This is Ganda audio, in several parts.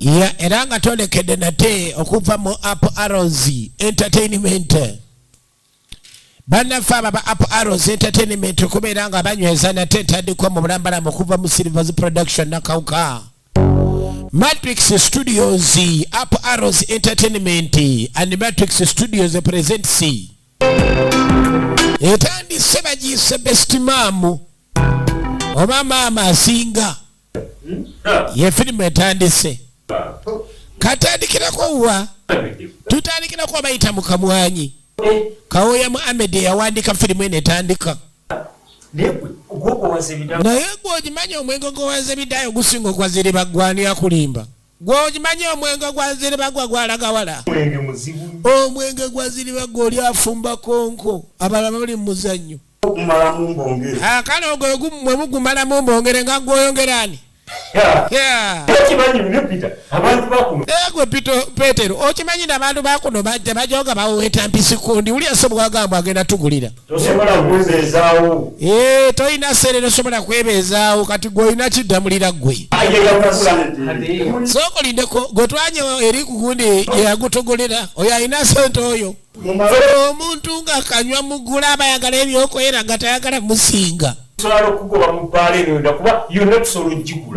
ya eranga tolekedde nate okuva mu Apple Arrows Entertainment. Bannaffe aba Apple Arrows Entertainment okubeera nga banyweza nate ntandikwa mu bulambalamu okuva mu Silvers Production nakawuka. Matrix Studios, Apple Arrows Entertainment and Matrix Studios presents etandise bagiyise Best Mom oba maama asinga ye firimu etandise. Katandikirako wa tutandikirako bayita mu Kamwanyi Kawoya Muhammad yawandika firimu eno etandika. Naye gwogimanyi omwenge gwowaze bidayo gusinga okwazire bagwani akulimba. Gwogimanyi omwenge gwazire bagwa gwalaga wala. Omwenge gwazire bagwa oli afumba konko abalaba bali muzannyo. Akana ogwo gumwe mugumala mu mbongere nga gwoyongerani. Egwe Petero okimanyi n'abantu bakuno bajja bajoga baweta mpisi kundi uli asobola agamba agenda tugulira. Tosobola kwebeezaawo. Toyina sere tosobola kwebeezaawo kati gw'olina kiddamulira gwe. Soko lindeko gotwanye eri kugundi yagutugulira oyo alina sente oyo. Omuntu nga kanywa mugula abayagala ebyokwera nga tayagala musinga.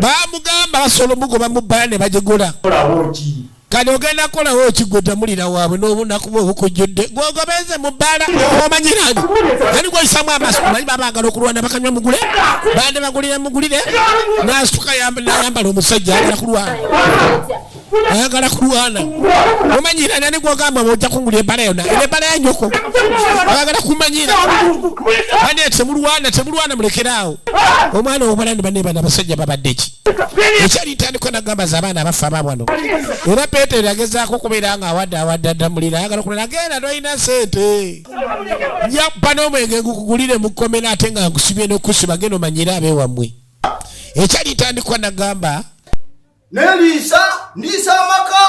Bamugamba basobola mugoba mu bbala ne bagigula. Kati ogenda kolawo okigudda mulira waabwe n'obunaku bwe bukujjudde gwogobeze mu bbala omanyirani ani gwoyisamu amaaso manyi babaagala okulwana bakanywa mugule bande bagulire mugulire n'asituka nayambala omusajja ayagala kulwana omanyirani ani gwogamba ojja kungulira ebbala yonna ebbala ya nyoko ayagala kumanyira bande temulwana mulekeraawo omwana omulandi banne bano abasajja babadde ki ekyali ntandikwa nagamba z'abaana abafa ababwano era Petero yagezaako kubeera nga awadde addamulira ayagala kulala genda tolina sente nyakupa n'omwenge gukugulire mu kkomera ate nga ngusibye n'okusiba genda omanyire abeewammwe ekyali ntandikwa nagamba Nelisa amaka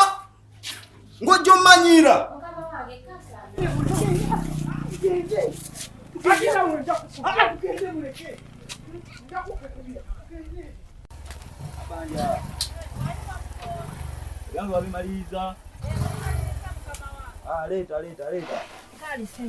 ng'ojja omanyira yangu wabimaliza. Leta. Kali sasa.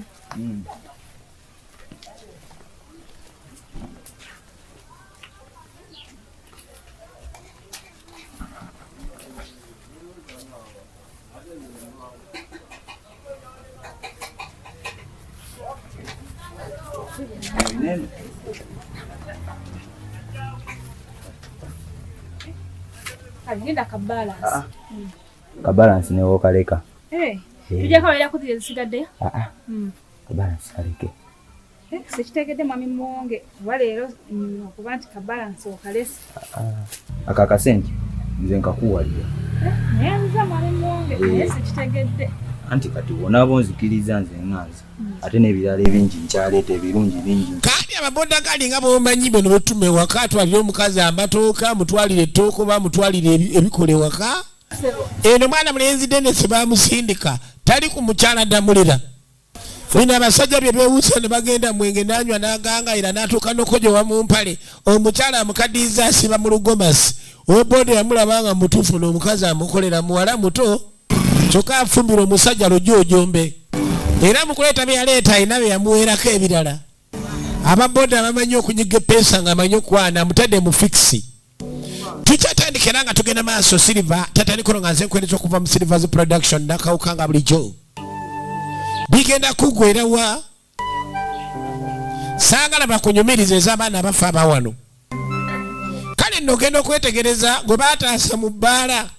Agenda kabalance. Kabalance ne wokaleka. Tujja kawera kutire zisigadde. Kabalance kaleke. Sekitegedde mami muwonge waleero okuba nti kabalance okalesa. Akaka sente nze nkakuwalira. Naye nza mami muwonge sekitegedde. Anti kati wona bonzikiriza nze nganza. Ate n'ebirala ebingi nkyaleeta ebirungi bingi. Kandi ababoda gali nga bomanyi bano betume waka atwalire omukazi amatooka mutwalire ettooka oba mutwalire ebikole waka. Eno mwana mulenzi Dennis bamusindika tali ku mukyala ddamulira. Bino abasajja bye beewuusa ne bagenda mwenge nanywa n'agangayira n'atuuka n'okojowa mu mpale omukyala amukaddiza asiba mu lugomasi ow'ebboda yamulaba nga mutuufu n'omukazi amukolera muwala muto kyokka afumbira omusajja lojojombe era mukuleeta bye yaleeta alina bye yamuweerako ebirala. Ababoda bamanyi okunyiga eppeesa nga amanyi okwana amutadde mu fikisi. Tukyatandikira nga tugenda maaso Silver tatandikiro nga nze nkwereza okuva mu Silvers Production nakawuka nga bulijjo bigenda kugwera wa saagala bakunyumiriza ez'abaana abafa abawano. Kale nno ogenda okwetegereza gwe baataasa mu bbaala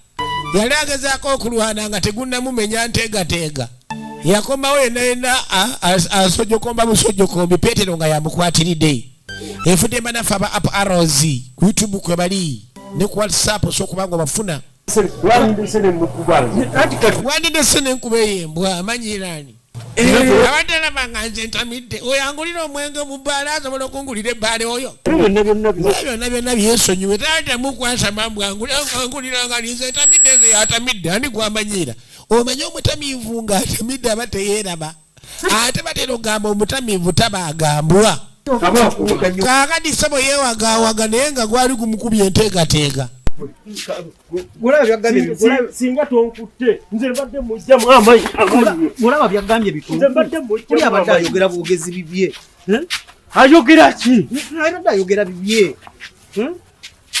yali agezaako okulwana nga tegunnamumenya nteegateega yakomawo yenna asojokomba busojokombi Petero nga yamukwatiridde. Efudde bannaffe aba Apple Arrows ku YouTube kwe bali ne ku WhatsApp osokubanga bafuna wandidese n'enkuba ey'embwa amanyiraani abaddala banga nze ntamidde oyangulira omwenge mu bbaala asobola okungulira ebbaale oyo byonna byesonyiwe taatamukwasa mambwangulira nga nize ntamidde nze yatamidde ani gwamanyira omanye omutamiivu ng'atamidde aba teyeeraba ate batera ogamba omutamiivu tabaagambwa kaakati ssebo yeewagaawaga naye nga gwali gumukubye enteegateega Golaba byagambye singa tonkutte nze mbadde mujja mwamayi golaba byagambye bitu. nze mbadde mujja Kuli abadde ayogera bwogezi bibye. ayogera ki Ayogera ayogera bibye.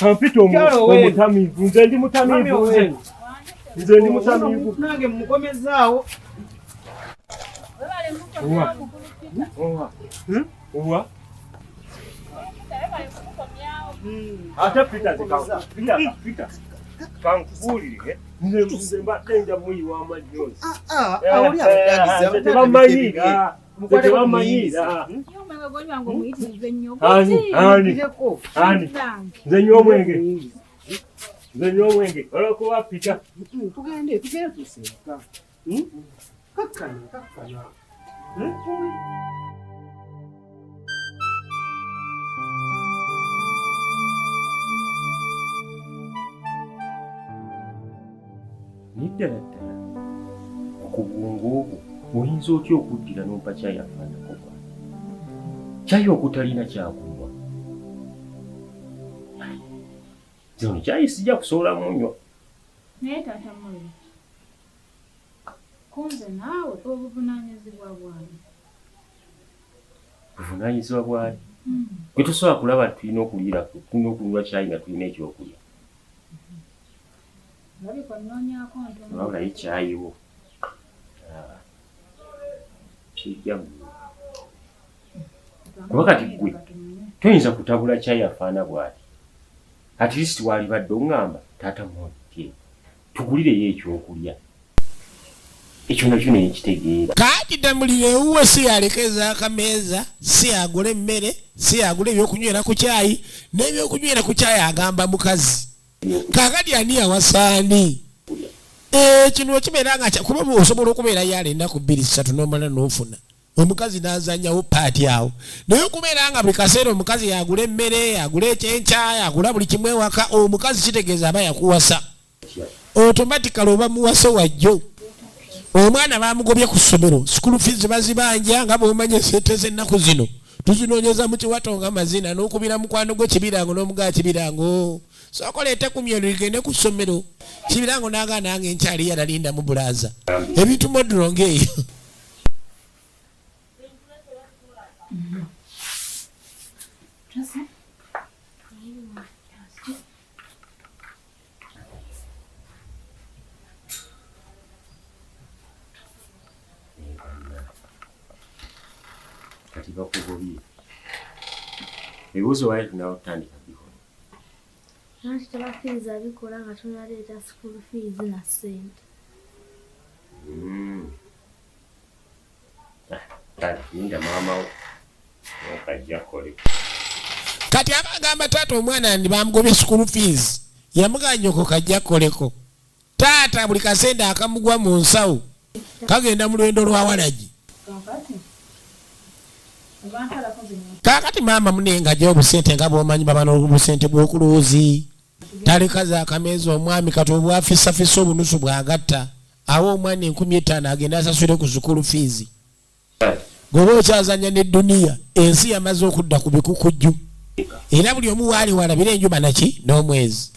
ampita omutamiivu nze ndi mutamiivu nze ndi mutamiivu Nange mukomezaawo. owa ate Peter kankubuulire nze mbadde nja muyiwa amajoozi Awuli abadde tebamanyira tebamanyira ani nze nywa omwenge olwokuba Peter tugende tuseeka. Kakkana. niddala ddala okubwongo obwo oyinza otya okuddira n'ompa caayi afaanako gwa caayi okutalina kyakunywa zino caayi sijja kusobola munywa naye taata mulo kunze naawe obuvunaanyizibwa bwange buvunaanyizibwa bwali gwe tosobola kulaba tulina okunywa caayi nga tulina ekyokulya wabulayo caayiwo kijja kuba kati gwe toyinza kutabula caayi afaana bw'ati at least waalibadde oŋŋamba taata mwotye tugulireyo ekyokulya ekyo nakyo naye kitegeera kati damulire ewuwe si yalekeza akameeza si agula emmere si agula ebyokunywera ku caayi n'ebyokunywera ku caayi agamba mukazi kakati ani awasaani kino kibeera nga kuba osobola okubeera yala ennaku 2-3 n'omala n'ofuna omukazi n'azanyawo paati awo naye okubeera nga buli kaseera omukazi yagula emmere yagula ekyenkya yagula buli kimu ewaka omukazi kitegeeza aba yakuwasa automatically oba muwase wajjo omwana bamugobye ku ssomero school fees bazibanja nga bwomanye sente z'ennaku zino tuzinoonyeza mu kiwato nga mazina n'okubira mukwano gwe Kibirango n'omugaa Kibirango sokoleete ku myero ligende ku ssomero Kibirango n'agaana nange nkyali yalalinda mu bulaaza ebintu moduro ng'eyo kati bakugobye ebibuuzo wali tunawo tutandika bikola Nanti tebakkiriza bikola nga tonaleeta school fees na ssente. linda maama wo okajja kole kati abagamba taata omwana ndi bamugobye school fees yamuganyoko kajja koleko taata buli kasente akamugwa mu nsawo kagenda mu lwendo lwa walagi kakati maama munenga gye obusente nga bw'omanyi baba n'obusente bw'okuluuzi talekaza akameeza omwami kati obwafisafisa obunusu bw'agatta awo omwana 15,000 agenda asasule ku school fees goba okyazanya n'edduniya ensi yamaze okudda ku bikukujju era buli omu waali walabira enjuba naki n'omwezi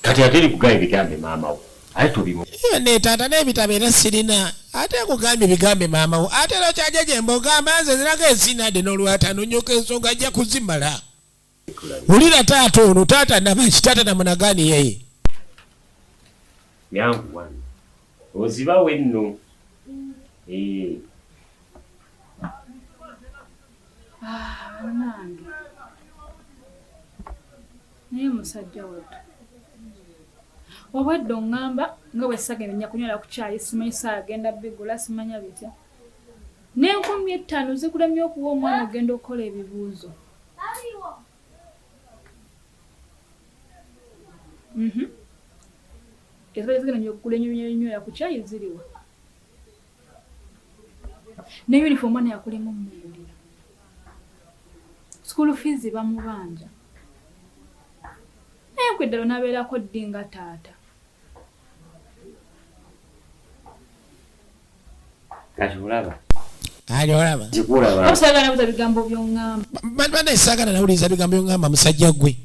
kati ate eri kugamba ebigambe maama wo ate tobimu ne taata n'ebitabo era sirina ate kugambye bigambe maama wo ate era okyaja gye mbogamba nze ziraga ensinadde n'olwataano nyoka ensonga ajja kuzimala wulira taata ono taata nabaki taata namunagaani yeye yangu wano ozibawo enno nange naye musajja wattu obwedde oŋŋamba nga bwe sagenda nja kunywera ku caayi simanyi saagenda bigula simanya bitya n'5,000 zikulemye okuwa omwana ogenda okukola ebibuuzo ezibali zigenda nja okugula enywera ku caayi ziriwa ne uniform omwana yakulemu mugulira school fees bamubanja naye kweddala nabeerako ddi nga taata kati olaba ali olaba zikulaba osagala buza bigambo by'oŋŋamba bana esagala nawuliriza bigambo by'oŋŋamba musajja gwe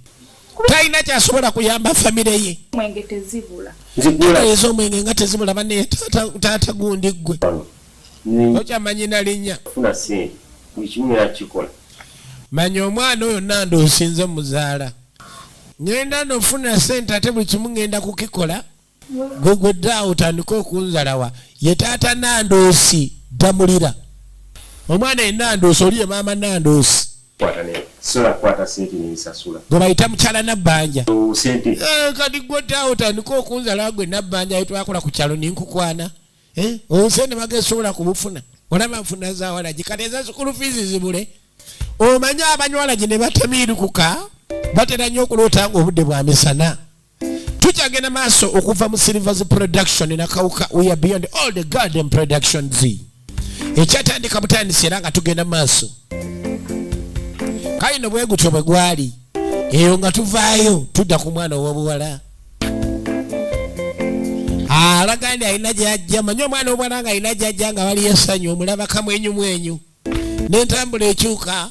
talina kyasobola kuyamba famire ye. Mwenge tezibula. Nzigula Ezo mwenge nga tezibula banne taata gundi ggwe. Okyamanyi nalinnya. funa sente. Buli kimu yakikola. Manya omwana oyo Nando osinze muzaala. Ngenda nofuna sente ate buli kimu ngenda kukikola. Gwe dda otandika okunzalawa. Ye taata Nandoosi damulira. Omwana ye Nandoosi oli ye maama Nandoosi. Kwata sente n'ensasula. Gwe bayita mukyala Nabbanja. Sente. Kati gwe dda otandika okunzalawa gwe Nabbanja ye twakola ku kyalo ninkukwana. Sente bagesobola kubufuna. Olaba nfuna zaawalagi kati eza school fees zibule. Omanya abanywalagi ne batamiirukuka batera nnyo okuloota ng'obudde bwa misana. Tukyagenda maaso okuva mu Silvers production na Kawuka. We are beyond all the garden productions. Ekyatandika butandisi era nga tugenda maaso. Kayino bwe gutyo bwe gwali. Eyo nga tuvaayo tudda ku mwana ow'obuwala. Alagandi alina gy'ajja. Manyi omwana ow'obuwala nga alina gy'ajja nga bali essanyu omulaba kamwenyumwenyu. N'entambula ekyuka.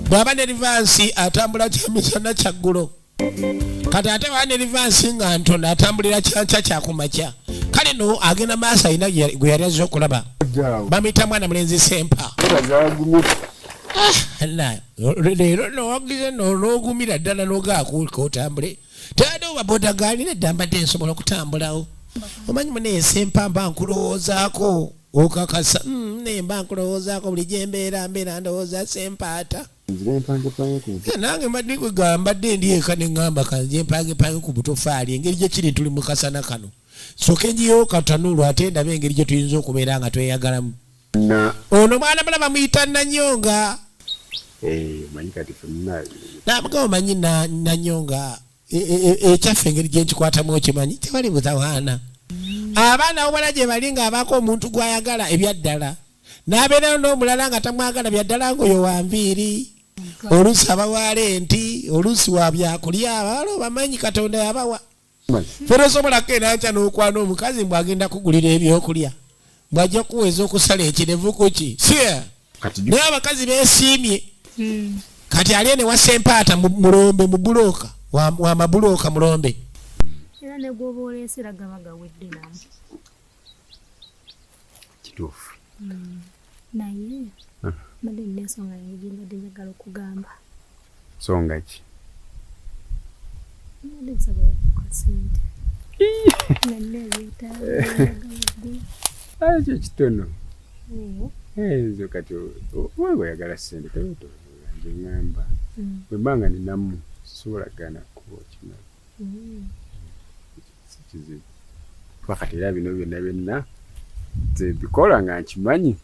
Bw'aba ne Rivansi atambula kyamisana kyaggulo. Kati ate bw'aba ne Rivansi nga ntono atambulira kyanca kyakumakya. Kale no agenda maaso alina gwe yali azze okulaba. Bamuyita mwana mulenzi Sempa. Leero n'owagize n'ogumira ddala n'ogaakuulika otambule. Tade oba boda gaali nedda mbadde nsobola okutambulawo. Omanyi munaye Sempa mba nkulowoozaako. Okakasa nemba nkulowoozaako buli gye mbeera ndowooza Sempaata. Nange mbadde kugamba dde ndi eka ne ŋŋamba kanze mpange ku butofaali engeri gye kiri tuli mu kasana kano. Soke njiyo katanuulu ate ndabe engeri gye tuyinza okubeera nga tweyagalamu. Ono mwana mulaba muyita Nanyonga. Manyi kati ffenna. Nabagamba manyi Nanyonga. Ekyaffe engeri gye nkikwatamu okimanyi tewali butawaana. Abaana obala gye bali ng'abaako omuntu gw'ayagala ebyaddala. N'abeerayo n'omulala nga tamwagala byaddala ng'oyo wa nviiri. Oluusi abawaala enti, oluusi wa byakulya abawala obamanyi Katonda yabawa. Fera osobolako enanca n'okwana omukazi bw'agenda kugulira ebyokulya. Bw'ajja kuweza okusala ekirevu ku ki. Naye abakazi beesiimye. Kati ali ene wa Sempaata Mulombe mu bulooka. Wa mabulooka Mulombe. Era ne gwoba oleesera gaba gawedde namu. Kituufu. Naye mbadde nina ensonga yange mbadde njagala okugamba. Nsonga ki? Mbadde nsaba kasente. Nalina ebyetaago. Ekyo kitono. Ezo kati oba oyagala ssente tewetoolange ŋŋamba. Bwe mbanga ninamu sisobola gaana kuba okimanyi. Kizibu. Wakati era bino byonna nze bikola nga nkimanyi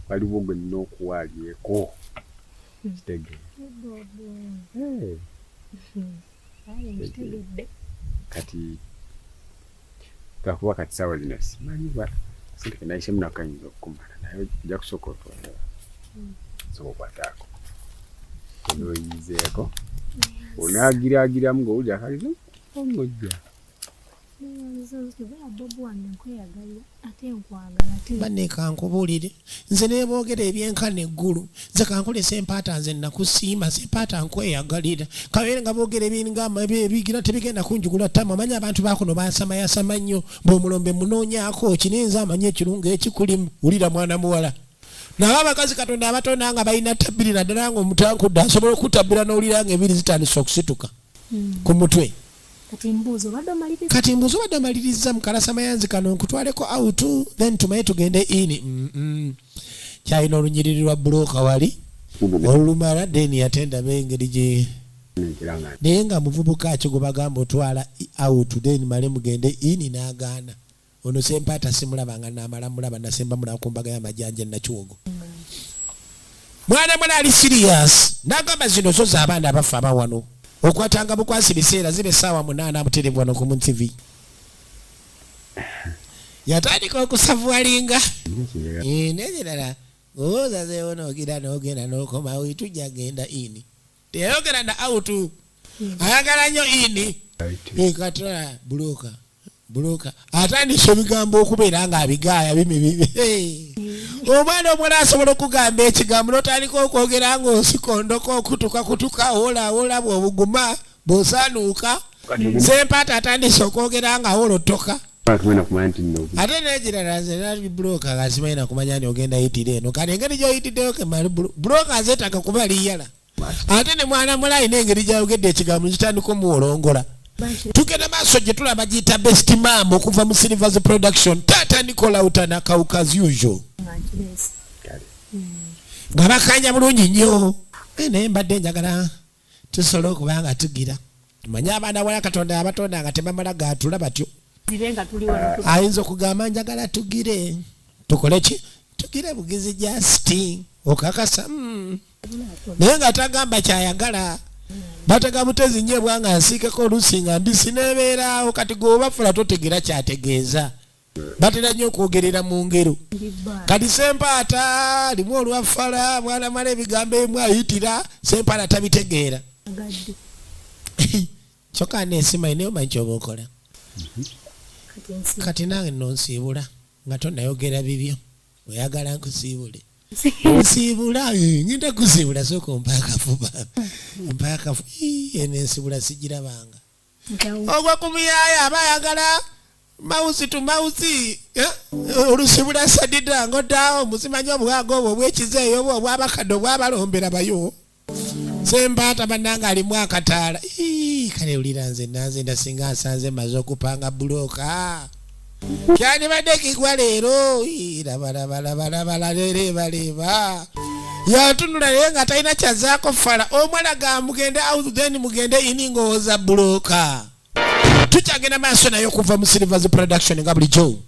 waliwo gwe nina okuwaalyeko kitegeere. Kati twakuba kati saawa zino simanyi sente kenayisemu nakanyinza okukumala naye ojja kusooka otwala soka okwataako onooyizeeko onaagiraagiramu ng'owulira akalizo omujja. Banne kankubuulire nze neeboogera ebyenkana eggulu nze kankole Sempaata nze nakusiima Sempaata nkweyagalira kabeere nga boogera ebigira tebigenda kunjugula ttama omanyi abantu baakuno bansamayasama nnyo bw'omulombe munoonyaako kinenza amanyi ekirungo ekikulimu wulira mwana muwala naye abakazi Katonda abatonda nga balina tabbiri naddala nga omutankudde asobola okutabbira n'owulira nga ebiri zitandise okusituka ku mutwe. Kati mbuzo badde maliriza mukalasa mayanzi kano nkutwaleko out then tumaye tugende in. Kyalina olunyiriri lwa bulooka wali olumala then yatenda bengeri gye naye nga muvubuka akyo bagamba otwala out then male mugende in n'agaana. Ono Sempaata simulabanga n'amala mulaba nasemba mulaba ku mbaga y'amajanja nakiwogo. Mwana mwana ali serious n'agamba zino zo z'abaana abafa abawano. Okwatanga bukwasi biseera zibe saawa 8 amuterevu wano ku TV. Yatandika okusavuwalinga. Nezirala ozazeewo n'ogira n'ogenda n'okomawo tujja genda ini. Teyogera na out. Ayagala nnyo ini. Katola bulooka. Atandise ebigambo okubeera nga abigaaya bimibibi. Omwana omwana asobola okugamba ekigambo n'otandika okwogera ng'osikondoka okutuka ola bw'obuguma bw'osaanuuka Sempata atandise okwogera nga wolotoka ate n'ekirala nze nali buloka nga simanyi kumanya nti ogenda yitira eno kati engeri gy'oyitiddeyo kemali buloka azeetaka kuba liyala ate ne mwana mulayi n'engeri gy'ayogedde ekigambo kitandika omuwolongola tugenda maaso gye tulaba giyita best mam okuva mu Silvers Production taata Nicola Utana Kauka as usual nga bakanja bulungi nnyo naye mbadde njagala tusobola okuba nga tugira manya abaana bwa Katonda abatonda nga tebamala gaatula batyo ayinza okugamba njagala tugire tukole ki tugire bugizi just okakasa naye nga tagamba kyayagala batega mutezi nnyo bwanga nsiikeko oluusi nga mbisi neebeeraawo kati gw'obafula totegera kyategeeza batera nnyo okwogerera mu ngero kati Sempaata limu olwafala mwana mala ebigambo ebimu ayitira Sempaata tabitegeera kyokka neesimanyi naye omanyi kyoba okola kati nange nonsiibula nga tonayogera bibyo oyagala nkusiibule nsiibula ngenda kusiibula sooka ompaakafuba mpaakafu eno ensiibula sigirabanga ogwa ku muyaya aba ayagala mawusi tu mawusi olusibula sadida ngoddaawo musimanyi obuwaaga obwo obwekizeeyo obwo obwabakadde obwabalombera bayo Sempaata bannanga alimu akataala kale ulira nze nanze ndasinga nsanze maze okupanga buloka kyandibadde kigwa leero labalabalabalabaleba yatunula naye nga talina kyazaako fala omwana ga mugende out then mugende iningooza buloka tukyagenda maaso naye okuva mu Silvers Production nga bulijjo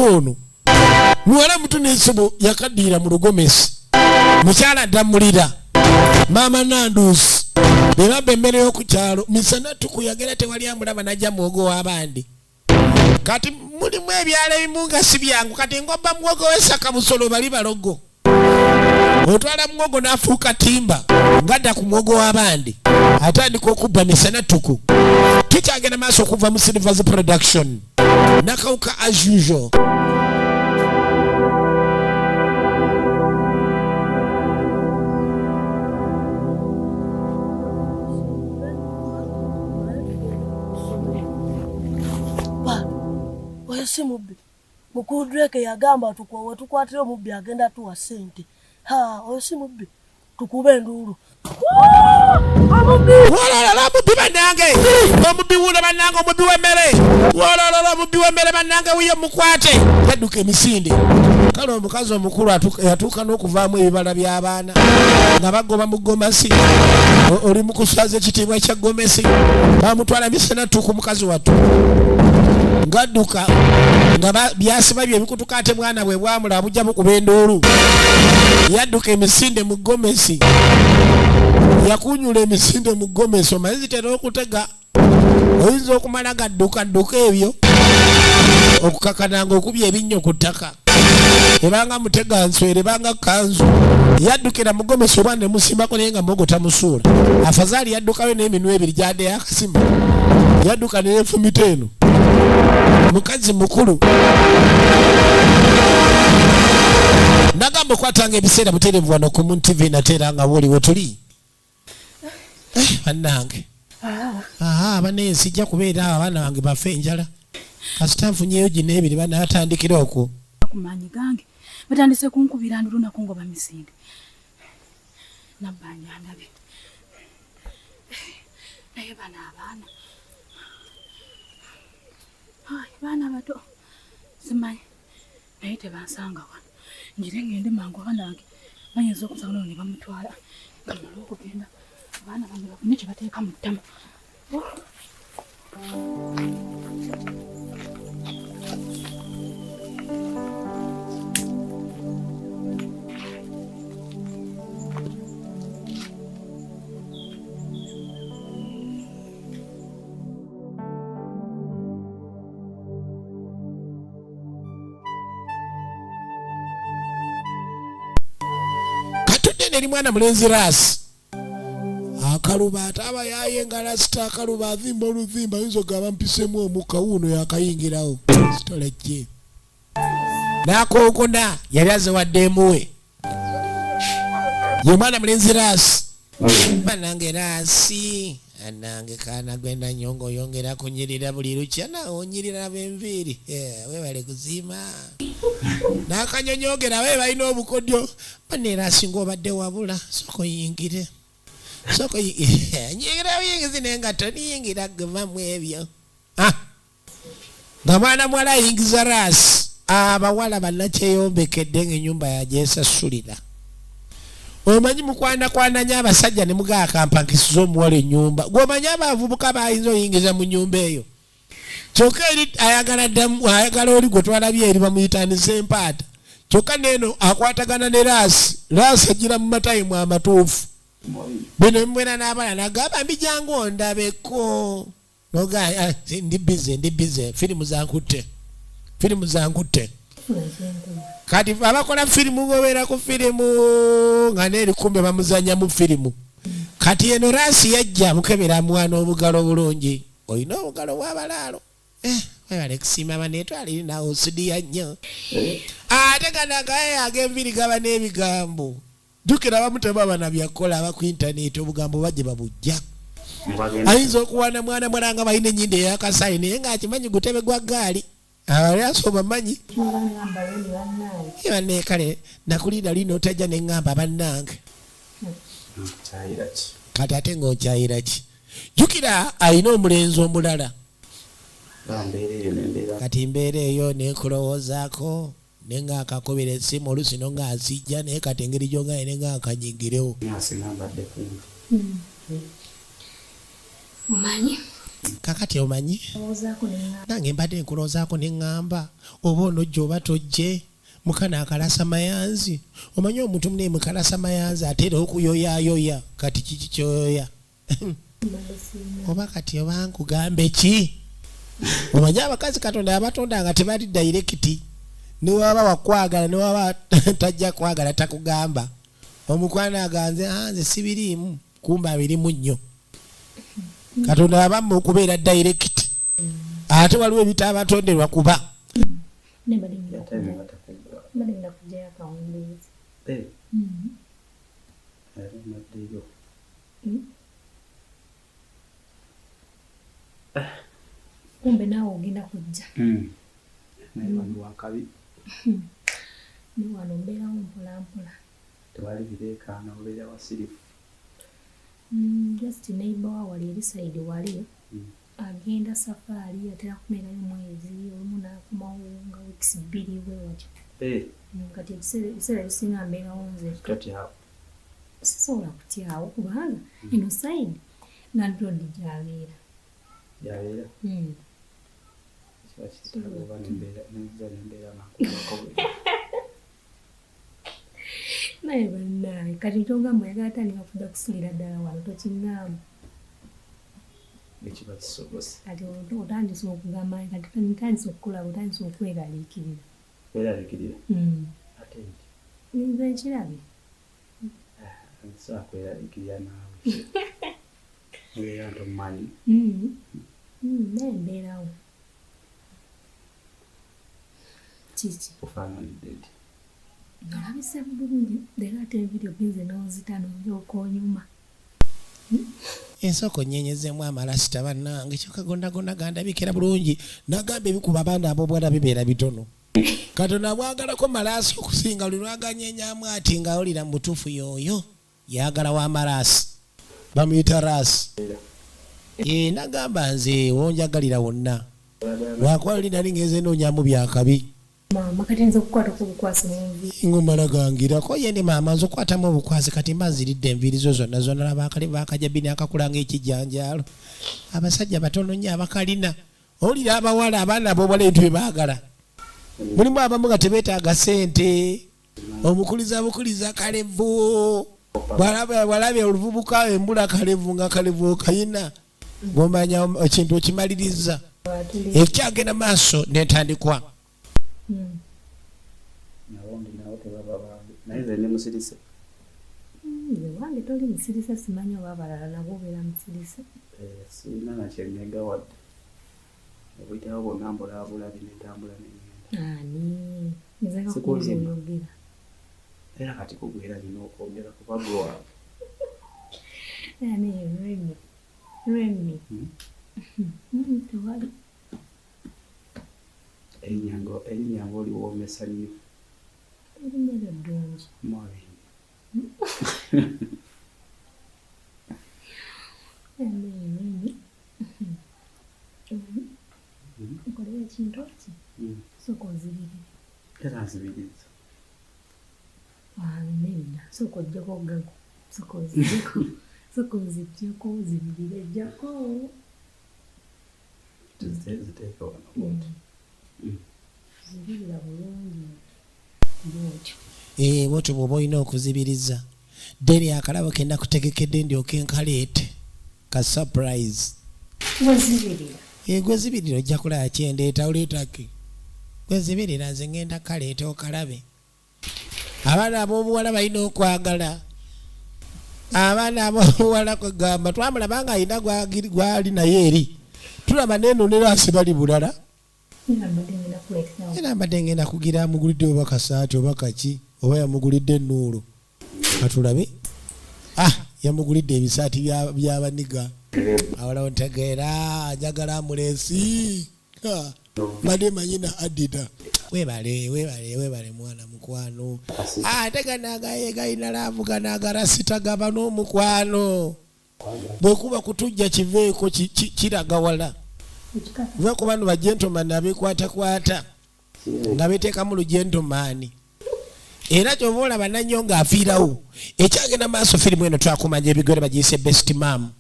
ono muwala mutu n'ensobo yakaddiira mu lugomesi mukyala addamulira maama Nanduusi be babba emmere y'okukyalo misana tukuyagera tewali amulaba najja muwogo w'abandi kati mulimu ebyalo ebimu nga si byangu kati ngobba muwogo w'essaka busolo bali balogo otwala muwogo n'afuuka timba ngadda ku muwogo w'abandi atandika okubba misana tuku tukyagenda maaso okuva mu Silvers Production Nakauka as usual si mubbi mukudreke yagamba tukwawe tukwatire mubbi agenda tuwa sente oyo si mubbi tukube enduru Walala mubbi banange omubbi wuna banange omubbi w'emmere walala mubbi w'emmere banange wiye mukwate yadduka emisinde kale omukazi omukulu yatuuka n'okuvaamu ebibala by'abaana nga bagoba mu gomasi oli mu kuswaza ekitiibwa ekya gomesi bamutwala misana tuku mukazi wattu ngadduka nga byasiba bye bikutuka ate mwana bwe bwamula bujja bukuba enduulu yadduka emisinde mu gomesi yakunyula emisinde mu gomesi omanyi zitera okutega oyinza okumala gadduka ebyo okukakananga okubya ebinnyo ku ttaka ebanga mutega nswere ebanga kanzu yaddukira mu gomesi oba ne musimbako naye nga muwogo tamusuula afazaali yaddukayo n'eminwe ebiri gyadde yakasima yadduka neyeefumita eno mukazi mukulu nagamba okwatanga ebiseera butereevu wano ku Moon TV nateera nga bwoli wetuli bannange bane sijja kubeera awo abaana bange bafe enjala kasita nfunyeyo gino ebiri banatandikira okwo kumanyi gange batandise kunkubira ndulunaku ngoba misinde nabbanja ndabye naye bana abaana baana bato simanyi naye tebansanga wano njire ngende mangu abaana bange bayinza okusanga ne bamutwala ngamala okugenda abaana bange bafune kye bateeka mu ttama Eri mwana mulenzi Ras akaluba ataba yayenga lasita akaluba azimba oluzimba yinzo gaba mpisemu omuka wuno yakayingirawo sitoleje nakokona yali azewaddemuwe ye mwana mulenzi Ras banange Rasi anange kana gwenda nyongo yongera kunyirira buli lukya nawo onyirira benviri webale kuzima nakanyonyogera we balina obukodyo banera asinga obadde wabula soko yingire soko nyingira yingize nenga toniyingira gvamu ebyo nga mwana mwala yingiza Ras abawala bannakyeyombekedde ng'ennyumba yajesasulira omanyi mukwana nya abasajja ne mugakampankisiza omuwala ennyumba gwomanyi abavubuka bayinza oyingiza mu nyumba eyo kyokka eri ayagala oli gwe twalabye eri bamuyitaniza empaata kyokka neeno akwatagana ne Ras agira mu matayimu amatuufu bino emwera n'abala nagamba mbijangu ondabeko noga ndi bize firimu zankutte kati abakola firimu gobeera ku firimu nga neeri kumbe bamuzanya mu firimu kati eno Ras yajja mukebera mwana obugalo bulungi olina obugalo bw'abalaalo webale kusiima banetwaliri nawo osudiya nnyo ate ganagaye ag'enviri gaba n'ebigambo jjukira abamu tebaba na byakola aba ku intaneti obugambo bajje babujja ayinza okuwana mwana mwalanga balina ennyindo eyakasayi naye ng'akimanyi gutebe gwa gaali abali asoma manyi banne kale nakulinda lino otajja neŋŋamba bannange kati ate ng'okyayira ki jjukira alina omulenzi omulala kati mbeera eyo nekulowoozaako naye ng'akakubira essimu olusino ng'azijja naye kati engeri gyonga ine ng'akanyigirewo Omanyi? Kakati omanyi? Nange mbadde nkuloozaako ne ŋŋamba oba onojja oba tojje mukana akalasa mayanzi omanyi omuntu mune mukalasa mayanzi ateera okuyoyaayoya kati kiki kyoyoya oba kati oba nkugambe ki omanyi abakazi Katonda yabatonda nga tebali dairekiti niwaba wakwagala niwaba tajja kwagala takugamba omukwana aganze nze sibiriimu kumba abirimu nnyo Katonda abamu okubeera direct ate waliwo ebitaabatonderwa kuba kumbe naawe ogenda kujja ni wano mbeerawo mpolampola tewali bireekaana obeera wasirifu just neighbor wa wali eri side wali agenda safari atera kumerayo mwezi olumu n'akomawo nga weeks 2 bwe watyo kati ekiseera ekisinga mbeerawo nze sisobola kutyawo kubanga eno side landlord gy'abeera naye bannaye kati togamba oyagala tandika kudda kusulira ddala wano tokiŋŋamba ekiba kisobose kati otandise okugamba kati ntandise okukolaba otandise okweraliikirira ate nze ekirabe nsobola kweraliikirira naawe ngeera ntomumanyi naye mbeerawo kiki ofaananidde nti nalabise bulungi leero ate evidiyo ginze n'ozitano byokonyuma ensoko nyenyezeemu amalasita bannange kyokka gonna gandabikira bulungi nagamba ebikuba abaana ab'obwala bibeera bitono Katonda bwagalako malaasi okusinga lulwaganyenyamu ati nga olira mu butuufu yooyo yagala wa malaasi bamuyita Ras nagamba nze wonjagalira wonna lwakuba luli nali ngenze noonyamu byakabi Mama kati nze kukwata ku bukwasi mu nvi. Ngomala gangirako ye ne maama nzokwatamu obukwasi kati mbaziridde enviiri zo zonna zonna abakali bakajabini akakulanga ekijanjaalo. Abasajja batono nnyo abakalina. Olira abawala abaana ab'obuwala ebintu bye baagala. Mulimu abamu nga tebeetaaga ssente. Omukuliza kalevu. Bw'alabye oluvubuka embula kalevu nga kalevu kayina. Ng'omanya ekintu okimaliriza. Ekyagenda maaso n'entandikwa. Naye ne musirise. Wange toli musirise simanyi oba abalala nabo obeera musirise. Sirina nakyenega wadde. Obuyitawo bwonna mbulaabulabi n'entambula n'engenda. Ani nzeka kubuuza oyogera. Era kati kugwera nina okwogera kuba gwe waabwe. Ani Remi. Tewali. Erinyango oliwoomesa nnyo. Erinnya ddungi. Mwabingi. Remi. Nkolera ekintu ki? Sooka ozibirire. Era nzibiriza. Nenda sooka ojjako gago. Sooka ozijjako. Sooka ozijjako ozibirire ejjako. Ziteeka wano. Zibirira bulungi. Bwotyo bw'oba olina okuzibiriza. Deni akalabo kenda kutegekedde ndyoke nkaleete. Ka surprise. Wazibirira. Gwe zibirira ojja kulaba kyendeeta oleetake. Gwe zibirira nze ngenda kaleeta okalabe. Abaana ab'obuwala balina okwagala. Abaana ab'obuwala kwegamba twamulaba nga alina gwali naye eri. Tulaba neenonera asibali bulala. Era mbadde ngenda kugira amugulidde oba kasaati oba kaki oba yamugulidde ennuulu. Katulabe. Yamugulidde ebisaati by'abaniga. Awalawo ntegeera njagala amuleesi. Mbadde manyina Adida. Weebale mwana mukwano. Ate ganagayina laavuga nagarasita gaba n'omukwano. Bwekuba kutujja kiveeko kiraga wala. Vuga ku bano bagentleman abeekwatakwata nga beteekamu lugentleman. Era ky'oba olaba Nannyo ng'afiirawo. Ekyagenda maaso firimu eno twakumanya ebigere bagiyise best mam.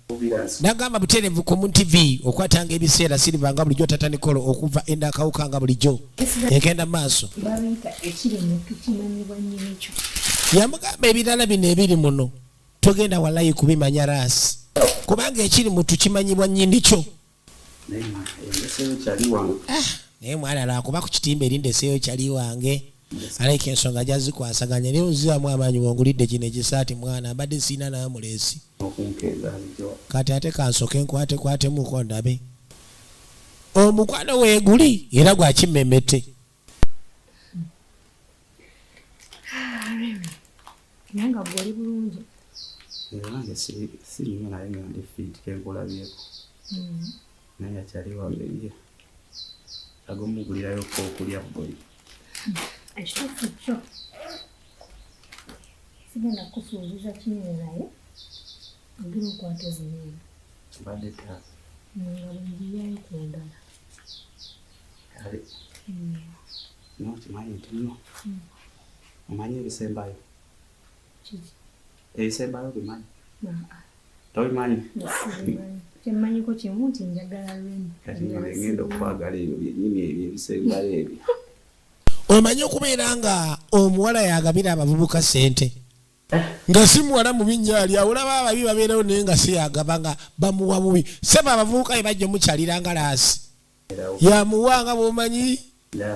Nagamba butereevu ku TV okwatanga ebiseera Silver nga bulijjo Tata Nicole okuva enda akawuka nga bulijjo. Egenda maaso. Yamugamba ebirala bino ebiri muno togenda walayi kubimanya raasi. Kubanga ekiri mu tukimanyibwa nnyini kyo. Naye mwana lwakuba ku kitimba erindeseeyo kyali wange. Alaika ensonga jazikwasaganya naye oziramu amaanyi wongulidde kino ekisaati mwana mbadde siina nawe muleesi. Kati ate kansoke nkwatemuko ndabe. Omukwano weeguli era gwakimemete. Nanga bwoli bulungi. Nange siringa naye nga ndi fit kenkulabyeko. Naye akyali wange ye. Agomugulirayo okulya bboyi. Ekituufu kyo. Sigenda kusuubiza kinene naye. Ogira okwata zinene. Mbadde taa. Nga bwenjiyayo ku ndala. Kale. Kimanyi nti nno. Omanyi ebisembayo? Kiki? Ebisembayo bimanyi? Tobimanyi? Kyemmanyiko kimu nti njagala Remi. Kati ngenda okwagala ebyo byennyini ebyo ebisembayo ebyo. Omanyi okubeera nga omuwala yagabira abavubuka ssente. Nga si muwala mu binnya olaba ababi babeerawo naye nga si yagaba nga bamuwa bubi. Seba abavubuka be bajja omukyalira nga laasi. Yamuwanga bw'omanyi.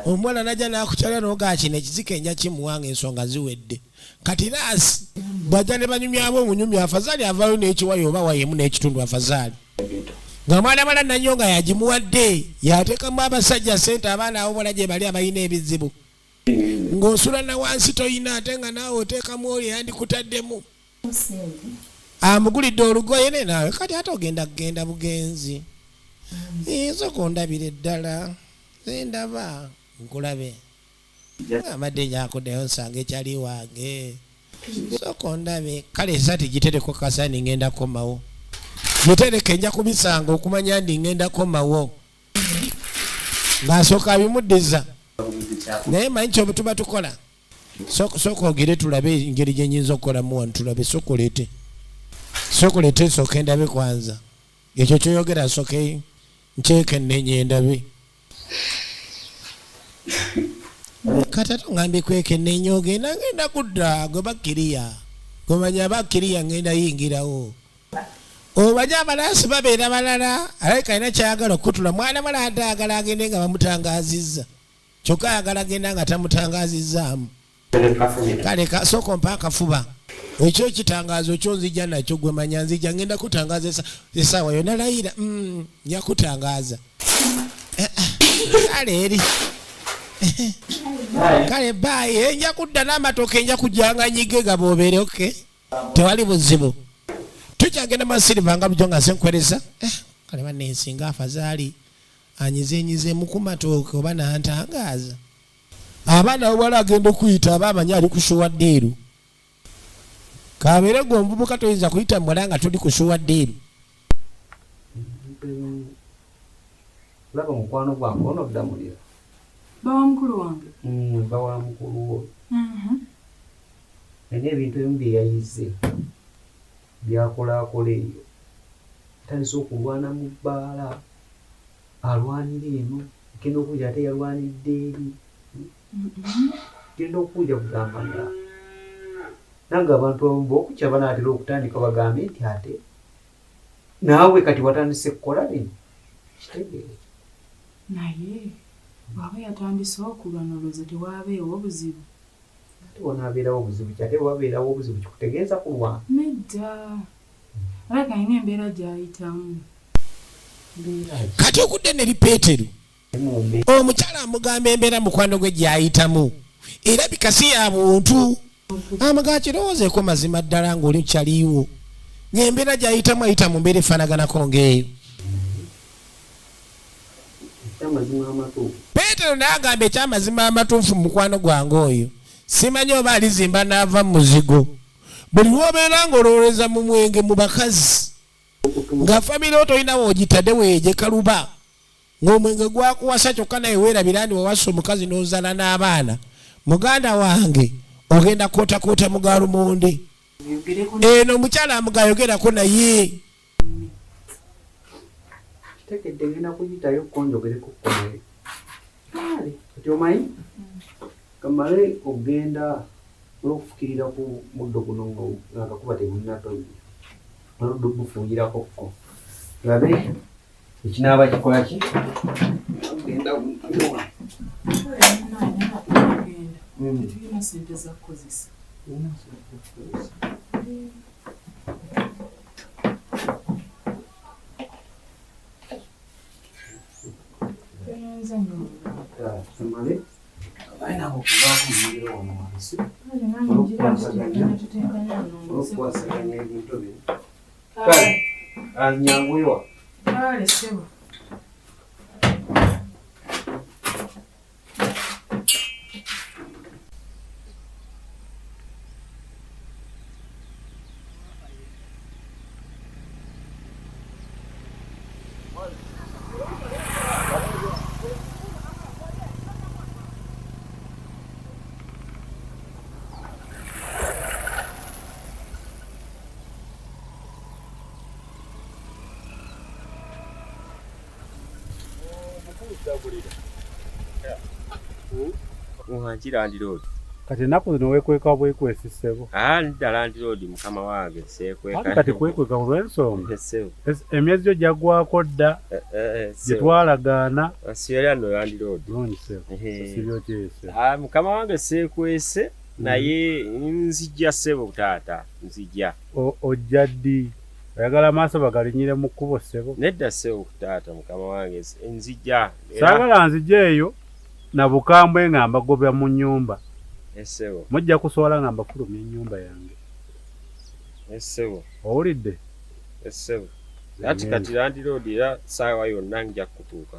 Omuwala najja n'akukyalira n'ogaa kino ekizika enja kimuwanga ensonga ziwedde. Kati laasi bw'ajja ne banyumyabo omunyumya afazaali avaayo n'ekiwayo oba wayemu n'ekitundu afazaali. Nga mwana Nannyo nga yagimuwadde yateekamu abasajja ssente abaana ab'obuwala gye bali abalina ebizibu. Ng'osula na wansi toyina ate nga naawe oteekamu oli yandikutaddemu. Amugulidde olugoye ne naawe kati ate ogenda kugenda bugenzi. Sooka ondabire ddala. Ndaba nkulabe. Amadde nyakoddeyo nsanga ekyali wange. Sooka ondabe. Kale esaati gitereko kasaani ngenda komawo. Gitereke nja kubisanga okumanya ndi ngenda komawo. Ng'asooka abimuddiza. naye manyi kyobe tuba tukola sooka ogere tulabe engeri gye nyinza okukolamu wano tulabe sokolete sooka endabe kwanza ekyo kyoyogera soke nkyeke nenye endabe kata tongambye kweke nenye ogenda ngenda kudda gwe bakkiriya gomanya bakkiriya ngenda yingirawo obanya abalasi babeera balala alabika alina kyayagala okutula mwana mala atayagala agende nga bamutangazizza kyokka ayagala agenda nga tamutangazizaamu kale kasooka ompa akafuba ekyo ekitangaazo kyonzija nakyo gwe manya nzija ngenda kutangaza esaawa yonna layira nja kutangaaza kale eri kale baayi nja kudda n'amatooke nja kujjanga nyige gaboobere oke tewali buzibu tukyagenda masiriva nga bujo nga senkwereza kale banensinga afazaali anyizenyizeemu ku matooke oba nantangaaza abaana bwala agenda okuyita aba amanyi ali kushuwa ddeeru kabeere gwe omuvubuka toyinza kuyita mwala nga tuli kushuwa ddeeru laba mukwano gwange onoddamulira bawa mukulu wange bawa mukulu wo naye ebintu ebimu byeyayize byakolakola eyo tandise okulwana mu bbaala alwanira eno genda okuja ate yalwanidde eri genda okuja kugamba nga nange abantu abamu bokukya banaatera okutandika bagambe nti ate naawe kati watandise kukola bino kitegeere naye bwaba yatandise okulwana olowooza tewaabeewo obuzibu ate wanaabeerawo obuzibu kyate wabeerawo obuzibu kikutegeeza kulwana nedda aleka alina embeera gy'ayitamu kati okudde ne lipeetero omukyala amugamba embeera mukwano gwe gy'ayitamu era bikasi ya buntu amaga kirowoozeeko mazima ddala ng'oli kyaliiwo ng'embeera gy'ayitamu ayita mu mbeera efaanaganako ng'eyo peetero n'agamba ekyamazima amatuufu mu mukwano gwange oyo simanyi oba alizimba n'ava mu muzigo buli lw'obeera ng'olowoleza mu mwenge mu bakazi nga famire otolinawo ogitadde weegekaluba ng'omwenge gwakuwasa kyokka naye weerabira ndi wewassa omukazi n'ozaala n'abaana muganda wange ogenda kootakoota mugalumonde eno omukyala amugayogerako naye kitegedde ngenda kuyitayo konjogereko kkomere kale kati omanyi kamale ogenda olwokufukirira ku muddo guno ngaakakuba tegulinatonya noludde ogufuuyirako kko labe ekinaaba kikola ki ogenda tulina sente za kukozesa kamale abainabo okuvaako mumuliro wano wansi olwokukwasaganya ebintu bino kale anyanguyiwa kale sebo Landiroodi kati ennaku zino weekweka bwekwesisebo nidda landiroodi mukama wange seekweka kati kwekweka olw'ensonga emyezi gyo gyaggwako dda gye twalagaana siera no landiroodi sibyo kyese mukama wange seekwese naye nzijja ssebo taata nzijja ojja ddi oyagala amaaso bagalinyire mu kkubo ssebo nedda ssebo taata mukama wange nzijja saagala nzijja eyo na bukambwe nga mbagobya mu nnyumba essebo mujja kuswala nga mbafulumya ennyumba yange essebo owulidde essebo ati kati landiroodi era saawa yonna nja kutuuka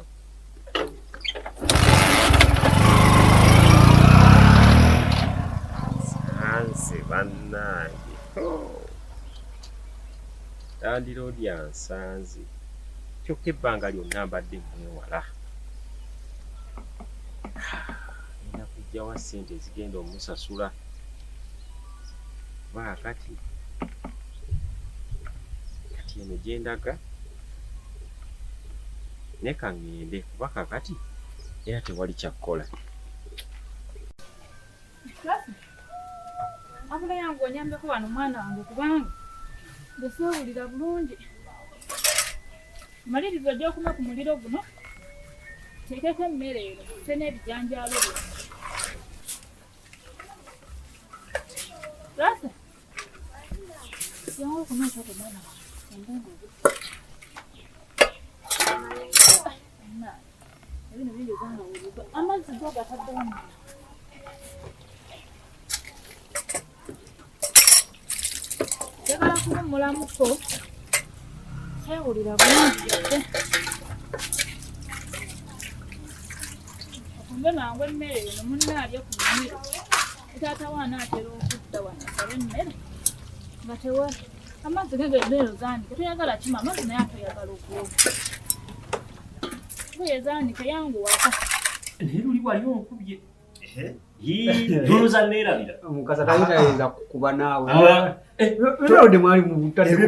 sanse bannange landiroodi ansanze kyokka ebbanga lyonna mbadde mwewala yawa ssente zigenda omusasula kuba kati eno gyendaga ne kaŋŋende kuba kakati era tewali kyakkola. Abula yange onyambeko wano mwana wange kubanga ndeseewulira bulungi. Maliriza ojja okuma ku muliro guno teekeko emmere eno se n'ebijanjaalo byo. Lasa yangu okuma ekyoto mwana wange ebino binjoganga wuliba amazzi go gataddewamu. Njagala kuwummulamuko seewulira bulungi yadde. Okumbe mangu emmere eno munnaalya ku mumiro taata wo anaatera okudda wano asaba emmere nga tewali amazzi gegeddeero zaanika toyagala kima amazzi naye atoyagala okwoga yezaanika yangu waka naye luli wali onkubye toloza neerabira omukasa tayinza kukuba naawe erode mwali mu butale ebyo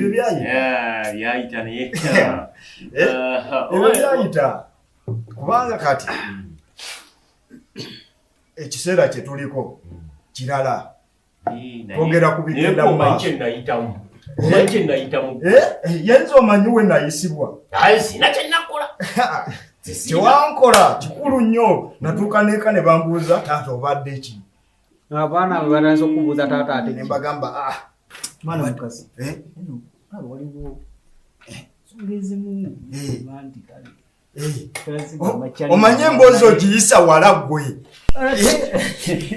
byayita naye ebyo byayita kubanga kati ekiseera kye tuliko kirala twogera ku bigenda mu maaso yenza omanyi we nayisibwa sina kyenakola kyewankola kikulu nnyo natuuka neeka ne bambuuza taata obadde ki abaana batanza okubuuza taata ate ne mbagamba mwana mukasi waliwo omanye emboozi ogiyisa wala ggwe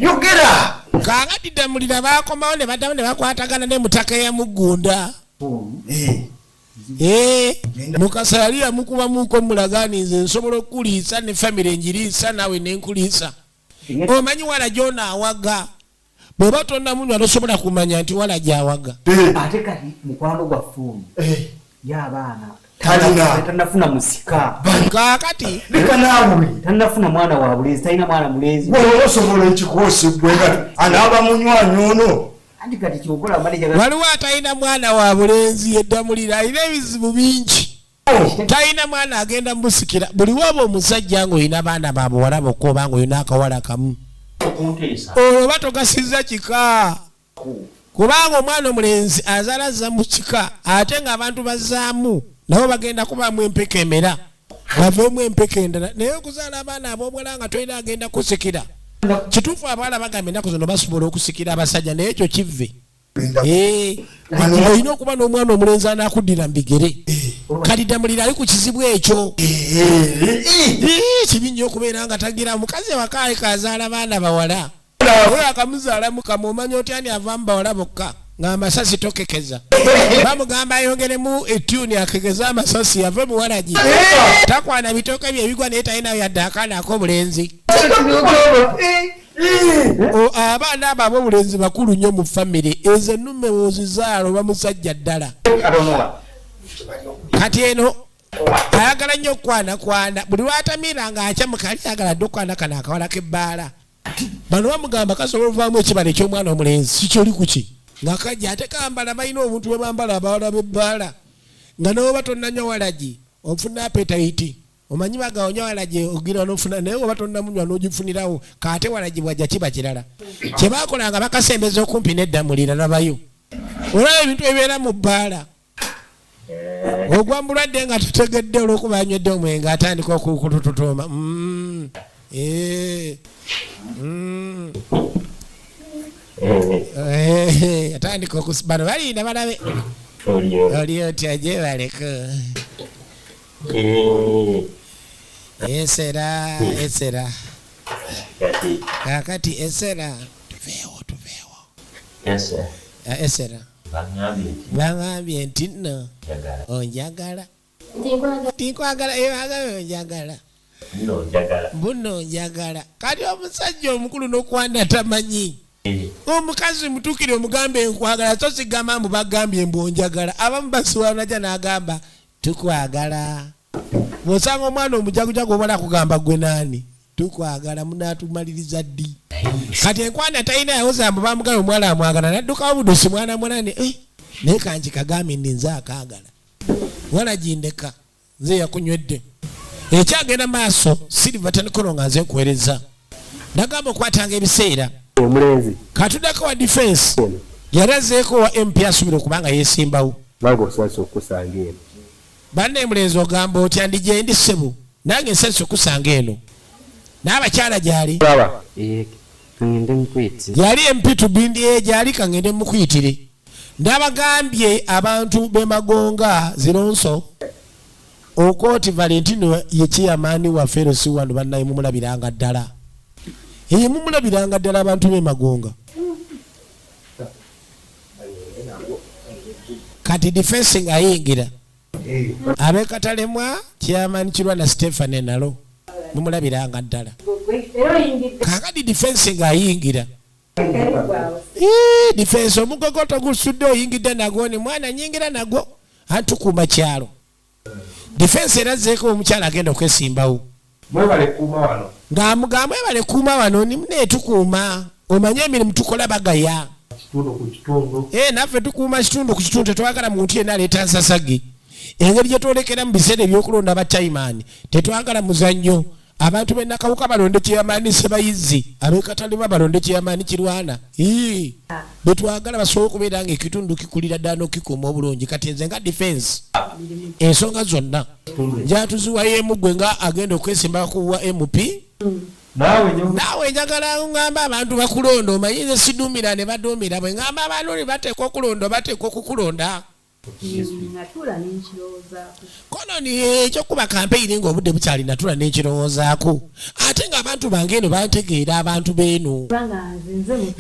yogera kakati Ddamulira bakomawo ne baddamu ne bakwatagana ne mutaka eyamuggunda. Mukasa yali yamukubamuko mulaganize nsobola okuliisa ne famire enjiriisa nawe nenkuliisa. Omanyi wala gyona awaga bw'oba tonnamunywa tosobola kumanya nti wala gyawaga. Ate kati mukwano gwaffe y'abaana tanafuna musika kakati leka naawe tanafuna mwana wa bulezi talina mwana mulezi osobola ekikoosebwe nga anaaba munywanyi ono anti kati kyokola waliwo atalina mwana wa bulenzi Yeddamulira alina ebizibu bingi talina mwana agenda musikira buli waba omusajja ng'olina baana babuwala bokka oba ng'olina akawala kamu olwo batogasiza kika kubanga omwana omulenzi azaala azza mu kika ate ng'abantu bazaamu nabo bagenda kubamu empeka emera baveemu empeka endala naye okuzaala abaana ab'obuwala nga tolina agenda kusikira kituufu abawala bagamba ennaku zino basobola okusikira abasajja naye ekyo kivve olina okuba n'omwana omulenzi anaakuddira mu bigere kati Ddamulira ali ku kizibu ekyo kibi nnyo okubeera nga tagira mukazi wakaale kazaala baana bawala oyo akamuzaalamu kamu omanya otya ani ava mu bawala bokka ng'amasasi tokekeza bamugamba ayongeremu etyuni akekeza amasasi yave muwalagi takwana bitooke bye ebigwa naye talina yadde akaana ak'obulenzi abaana abo ab'obulenzi bakulu nnyo mu famire ezo ennume wozizaalo bamusajja ddala kati eno ayagala nnyo okukwanakwana buli lwatamiira ng'akyamuka ali ayagala dde okukwana kano akawala k'ebbaala bano bamugamba kasobola ovaamu ekibala eky'omwana omulenzi kikyoli kuki nga kajja ate kambala balina obuntu bwe bambala abawala b'ebbaala nga n'oba tonnanywa walagi ofuna apetite omanyi bagawonywa walagi ogira n'ofuna naye oba tonnamunywa n'ogifunirawo kaate walagi bwajja kiba kirala kye baakolanga bakasembeza okumpi n'Eddamulira labayo olaba ebintu ebibeera mu bbaala ogwa mulwadde nga tutegedde olw'okuba anywedde omwenge atandika okutututuuma atandika okusibano balina balabe oli otya gye baleko esera kakati esera tuveewo esera baŋambye nti nno onjagala tinkwagala onjagala buno njagala kati omusajja omukulu n'okwanda tamanyi omukazi mutuukire omugambe enkwagala so sigamba mbu bagambye mbu onjagala abamu basiwala najja n'agamba tukwagala bw'osanga omwana omujagujagu obala kugamba gwe naani tukwagala munatumaliriza ddi kati enkwana talina yawozambo bamugala omuwala amwagala naddukawo budusi mwana munane naye kanji kagambe ndi nze akaagala wala gindeka nze yakunywedde ekyagenda maaso Silver Tanikolo nga nze nkuweereza nagamba okwatanga ebiseera omulenzi katuddako wa defense yalazeeko wa MP asubira okubanga yeesimbawo bango osanse okusanga eno banne mulenzi ogamba otya ndi gye ndi ssebo nange nsanse okusanga eno n'abakyala gyali yali MP tubindi gyali kangende mukuyitire ndabagambye abantu b'emagonga zironso okooti Valentino ye chairman wa Ferosi wano bannaye mumulabiranga ddala mumulabiranga ddala abantu b'emagonga kati defense nga ayingira abekatalemwa chairman Kirwana Stephen nalo mumulabiranga ddala kakati defense nga ayingira defense omugogoto gusudde oyingidde nagwo ni mwana nyingira nagwo antukuma kyalo defense erazeeko omukyala agenda okwesimbawo mwebale kuuma wano ng'amugamba mwebale kuuma wano netukuuma omanye emirimu tukola bagaya kitundu ku kitundu naffe tukuuma kitundu ku kitundu tetwagala muntu yenna aleeta nsasagi engeri gye twolekera mu biseera ebyokulonda abachaimani tetwagala muzannyo abantu b'ennakawuka balonde kyeyamaani Sebayizi ab'ekatalema balonde kyeyamaani Kirwana betwagala basobole okubeera nga ekitundu kikulira ddala n'okikuuma obulungi kati nze nga defense ensonga zonna njatuziwayo gwe nga agenda okwesimba kuwa MP naawe njagala ngamba abantu bakulonda omanyi nze sidumira ne baduumira bwe ngamba abantu ne bateekwa okulonda bateekwa okukulonda kono ni ekyokuba kampeyini ng'obudde bukyali natula n'ekirowoozaako ate ng'abantu bange eno bantegeera abantu beeno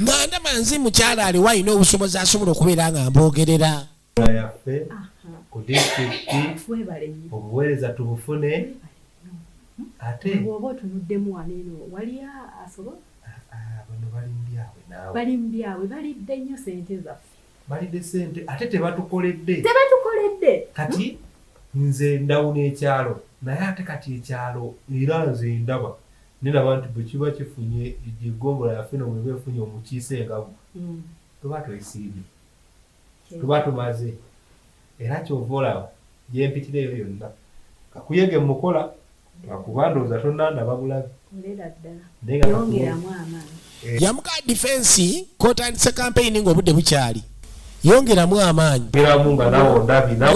nga ndaba nzi mukyala aliwo alina obusobozi asobola okubeera nga mboogerera yaffe ku disitulikiti obuweereza tubufune ate bw'oba otunuddemu wano eno wali asobola bano balimbyawe naawe balimbyawe balidde nnyo sente zaffe balidde sente ate tebatukoledde kati nze ndawuna ekyalo naye ate kati ekyalo era nze ndaba niraba nti bwe kiba kifunye egigombola yaffe nomweba efunye omukiise engabu tuba twesiibye tuba tumaze era kyova olaba gyempitireyo yonna kakuyege mukola akubandooza tonnandaba bulabe yamuka defense kotandise campaign ng'obudde bukyali yongeramu amaanyi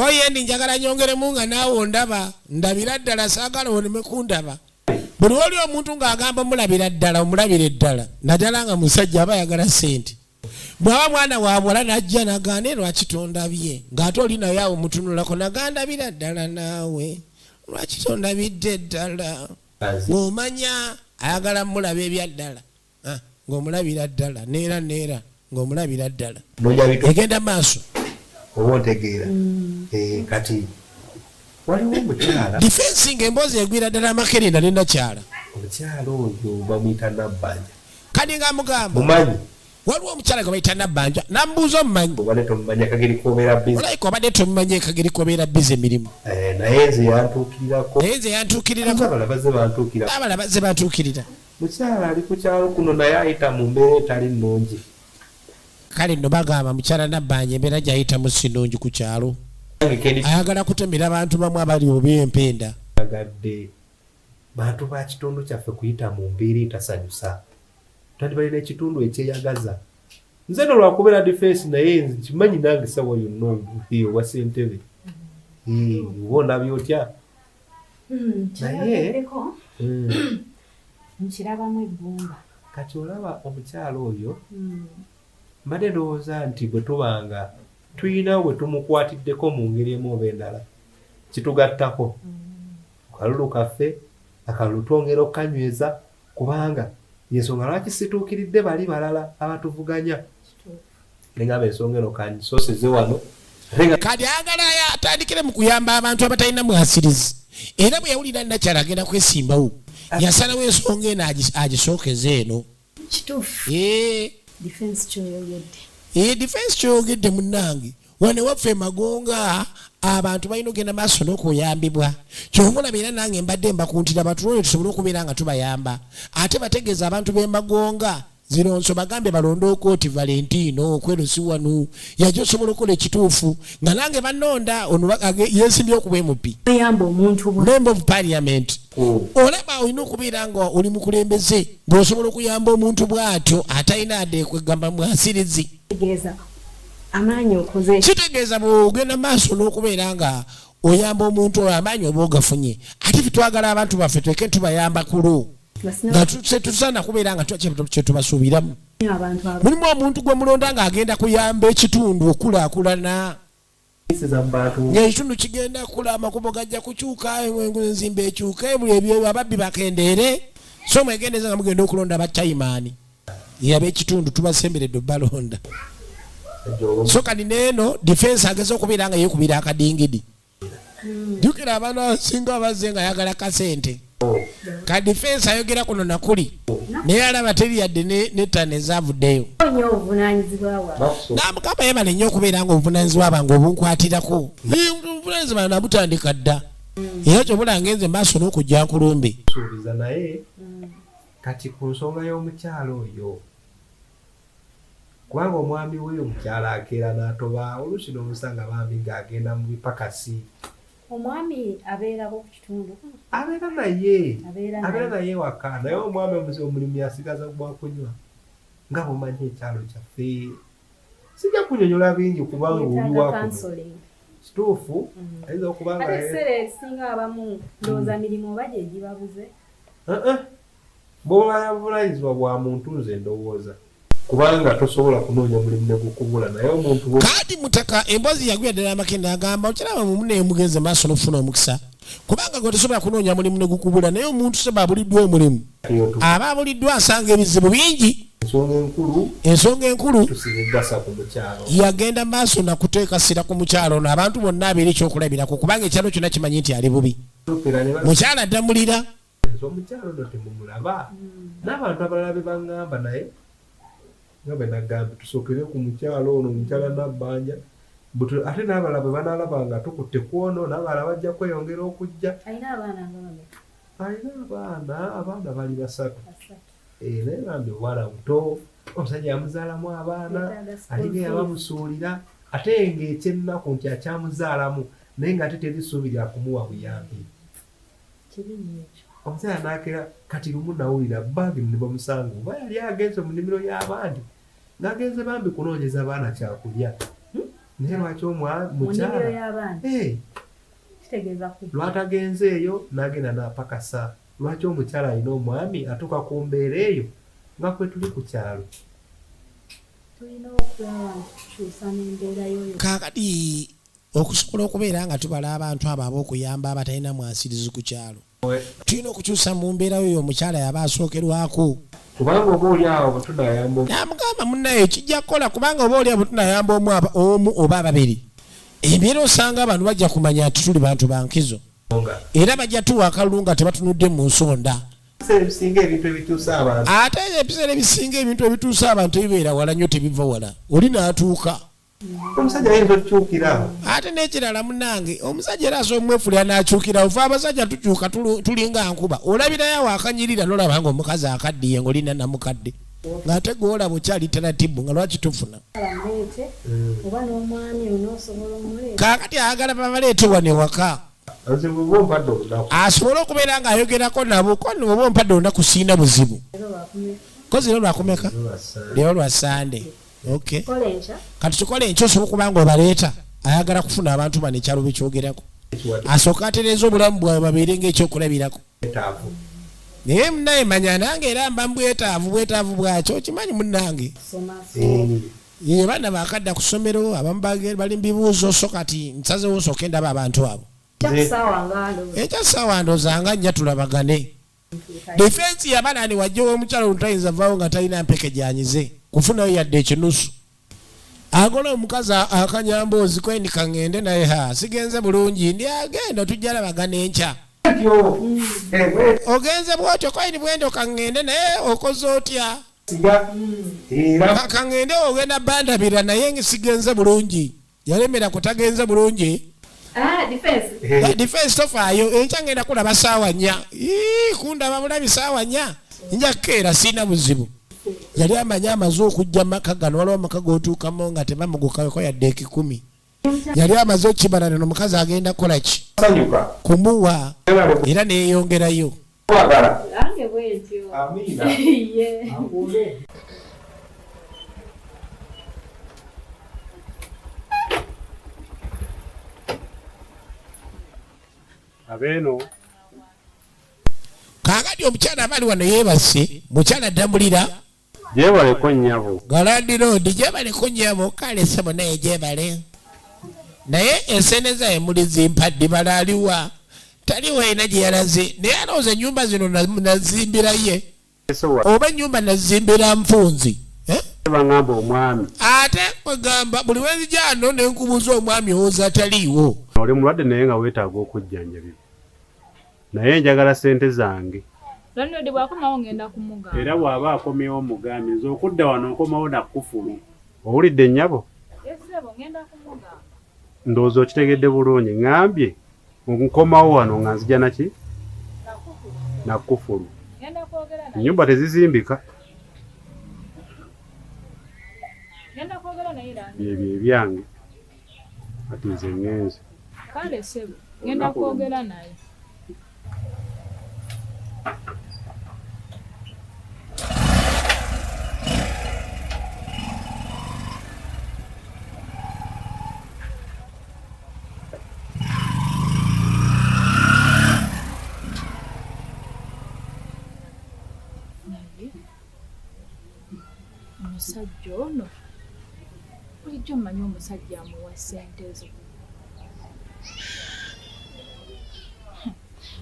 oye ndi njagala nyongeremu nga naawe ondaba ndabira ddala saagala oneme kundaba buli oli omuntu ng'agamba mulabira ddala omulabire ddala naddala nga musajja aba ayagala sente bw'aba mwana waabwala n'ajja nagane lwaki tondabye ng'ate oli naye awo mutunulako nagandabira ddala naawe lwaki tondabidde ddala ng'omanya ayagala mulaba ebyaddala ng'omulabira ddala neera ng'omulabira ddala egenda maaso oba ontegeera kati waliwo omukyala defensi ng'emboozi egwira ddala amakerenda nendakyala omukyala oyo bamuyita Nabbanja kadi nga mugamba mumanyi waliwo omukyala gwe bayita Nabbanja namubuuza omumanyi obadde tomumanyi akageri kobeera bizi olaika obadde tomumanyi akageri kobeera bizi emirimu naye nze yantuukirirako abalabaze bantuukirira mukyala ali ku kyalo kuno naye ayita mu mbeera etali nnungi kale nno bagamba mukyala Nabbanja embeera gy'ayitamu si nnungi ku kyalo ayagala kutemera abantu bamu abali oba empenda agadde bantu ba kitundu kyaffe kuyita mu mbeera etasanyusa tandi balina ekitundu ekyeyagaza nze no lwakubeera defense naye nze kimanyi nange sawa yonna owa ssentebe oba ondabye otya naye nkirabamu ebbumba kati olaba omukyala oyo mbadde ndowooza nti bwe tubanga tuyinawo bwe tumukwatiddeko mu ngeri emu oba endala kitugattako kalulu kaffe akalulu twongera okukanyweza kubanga yensonga lwaki situukiridde bali balala abatuvuganya nengamba ensonga eno kandisoseze wano kati agala atandikire mu kuyamba abantu abatalina mwasirizi era bwe yawulira nakyala agenda kwesimbawo yasalawo ensonga eno agisookeze eno kituufu defense kyoyogedde defense kyoyogedde munnange wane waffe Magonga abantu balina okugenda maaso n'okuyambibwa kyongolabira nange mbadde mbakuntira batuloyo tusobole okubeera nga tubayamba ate bategeeza abantu b'embagonga zino nso bagambye balonde okooti Valentino okwerusi wanu yajja osobola okukola ekituufu nga nange bannonda ono yeesimbye okuba emupi member of parliament olaba olina okubeera nga oli mukulembeze ng'osobola okuyamba omuntu bw'atyo atalina adde kwegamba mwasirizi amaanyi okoze kitegeeza bw'ogenda maaso n'okubeera nga oyamba omuntu oyo amaanyi oba ogafunye ate twagala abantu baffe tweke tubayamba kulo nga tusaana kubeera nga kyetubasuubiramu mulimu omuntu gwe mulonda ng'agenda kuyamba ekitundu okulaakulana ng'ekitundu kigenda kula amakubo gajja kukyuka enzimba ekyuka ebyo ababbi bakendeere so mwegendeeza nga mugenda okulonda abachaimaani ab'ekitundu tubasemberedde balonda so kati neeno defense ageze okubeera nga yeekubira akadingidi jjukira abantu abasinga abazze nga ayagala kasente ka defense ayogera kuno nakuli naye alaba teri yadde nettano ezavuddeyo namukama yemala nnyo okubeera nga obuvunanyizibwa bange obunkwatirako obuvunanyizibwa nabutandika dda era kyobula ngenze maaso n'okujja nkulumbe suubiza naye kati ku nsonga y'omukyalo oyo kubanga omwami we omukyala akeera n'atoba oluusi n'omusanga bambi ng'agenda mu bipakasi omwami abeerako ku kitundu abeera naye waka naye omwami omulimu yasigaza gwakunywa nga bumanyi ekyalo kyaffe sijja kunyonyola bingi kubanga oli wakuno kituufu ayinza okubanga ate ekiseera ekisinga abamu ndowooza mirimu oba gye gibabuze bw'olaba buvunanyizibwa bwa muntu nze ndowooza kubanga tosobola kunoonya mulimu ne gukubula naye omuntu kati mutaka emboozi yagwira ddala amakende agamba okiraba mumune mugenze maaso n'okufuna omukisa kubanga gwe tosobola kunoonya mulimu ne gukubula naye omuntu seba abuliddwa omulimu aba abuliddwa asanga ebizibu bingi ensonga enkulu yagenda maaso nakuteekasira ku mukyalo ono abantu bonna abeera ekyokulabirako kubanga ekyalo kyonna kimanyi nti ali bubi mukyala addamulira omukyalo ono temumulaba n'abantu abalala be baŋŋamba naye nga bwe nagambye tusookere ku mukyalo ono omukyala nabbanja ate n'abalala bwe banaalaba nga tukutte kwono n'abalala bajja kweyongera okujja alina abaana bali 3 naye bambi obwana buto omusajja yamuzaalamu abaana alinga yabamusuulira ate ng'ekyennaku nti akyamuzaalamu naye ng'ate terisuubi lya kumuwa buyambi omusajja n'akera kati lumu nawulira baagi ne bamusanga oba yali agenze mu nnimiro y'abandi n'agenze bambi kunoonyeza abaana kyakulya naye lwaki mukyala lwatagenze eyo n'agenda n'apakasa lwaki omukyala alina omwami atuuka ku mbeera eyo nga kwe tuli ku kyalo kaakati okusobola okubeera nga tubala abantu abo ab'okuyamba abatalina mwasirizi ku kyalo tulina okukyusa mu mbeera yo omukyala yaba asookerwako kubanga oba oli awo butunayamba namugamba munnaye kijja kukola kubanga oba oli awo butunayamba omu oba ababiri embeera osanga abantu bajja kumanya nti tuli bantu bankizo era bajja tuwa akalulu nga tebatunudde mu nsonda ate ebiseera ebisinga ebintu ebituusa abantu ebibeera wala nnyo tebiva wala oli n'atuuka omusajja ayinza okukyukira ate n'ekirala munnange omusajja era asobola omwefulira n'akyukira ofa abasajja tukyuka tulinga nkuba olabirayo akanyirira n'olaba nga omukazi akaddiye ng'olina namukadde ng'ate gw'olaba okyali teratibu nga lwaki tufuna kaakati ayagala babaleete wano ewaka asobole okubeera ng'ayogerako nabo kono oba ompadde olunaku siina buzibu kozi lero lwakumeka lero lwa sande okay kati tukole enkyo osobola okuba nga obaleeta ayagala kufuna abantu bano ekyalo bekyogerako asooka atereeza obulamu bwabwe babeere ng'ekyokulabirako naye munnaye manya nange era mba bwetaavu bwakyo kimanyi munnange baana bakadda ku ssomero abamu bali mu bibuuzo so kati nsazewo nsooka endaba abantu abo ekyasaawa ndozanga nnya tulabagane defensi yabalani wajja w'omukyalo olutayinza vaawo nga talina mpeke gyanyize kufunayo yadde ekinusu agola omukazi akanyamboozi kwendi kaŋŋende naye sigenze bulungi ndi agenda tujja labagana enkya ogenze bwotyo koini bwendo kaŋŋende naye okoze otya kaŋŋende ogenda bandabira naye sigenze bulungi yalemera kutagenze bulungi Defense tofaayo enkya ngenda kulaba ssaawa 4 kundaba bulabi ssaawa 4 nja keera sina buzibu yali amanyi amaze okujja maka gano waliwo amaka gootuukamu nga tebamugukaweko yadde 10 yali amaze okibala neno omukazi agenda kukola ki kumuwa era neeyongerayo abeeno kaakati omukyala abali wano yeebase mukyala addambulira gyebaleko nnyabo galandi road gyebaleko nnyabo kale sebo naye gyebale naye enseneza emuli zimpadde balaaliwa taliwo ena gye yalaze naye alowooza ennyumba zino nazimbira ye oba ennyumba nazimbira nfunzi bangamba omwami ate kwegamba buli wenzijano nenkubuuza omwami owooza taliiwo oli mulwadde naye nga weetaaga okujjanjabibwa naye njagala ssente zange era bw'aba akomyewo omugambi nze okudda wano nkomawo nakufulu owulidde ennyabo ndowooza okitegedde bulungi ŋambye nkomawo wano nga nzija naki nakufulu ennyumba tezizimbika ebyo ebyange ati nze ŋŋenze kale sebo ngenda kwogera naye omusajja ono bulijjo mmanyi omusajja amuwa ssente zo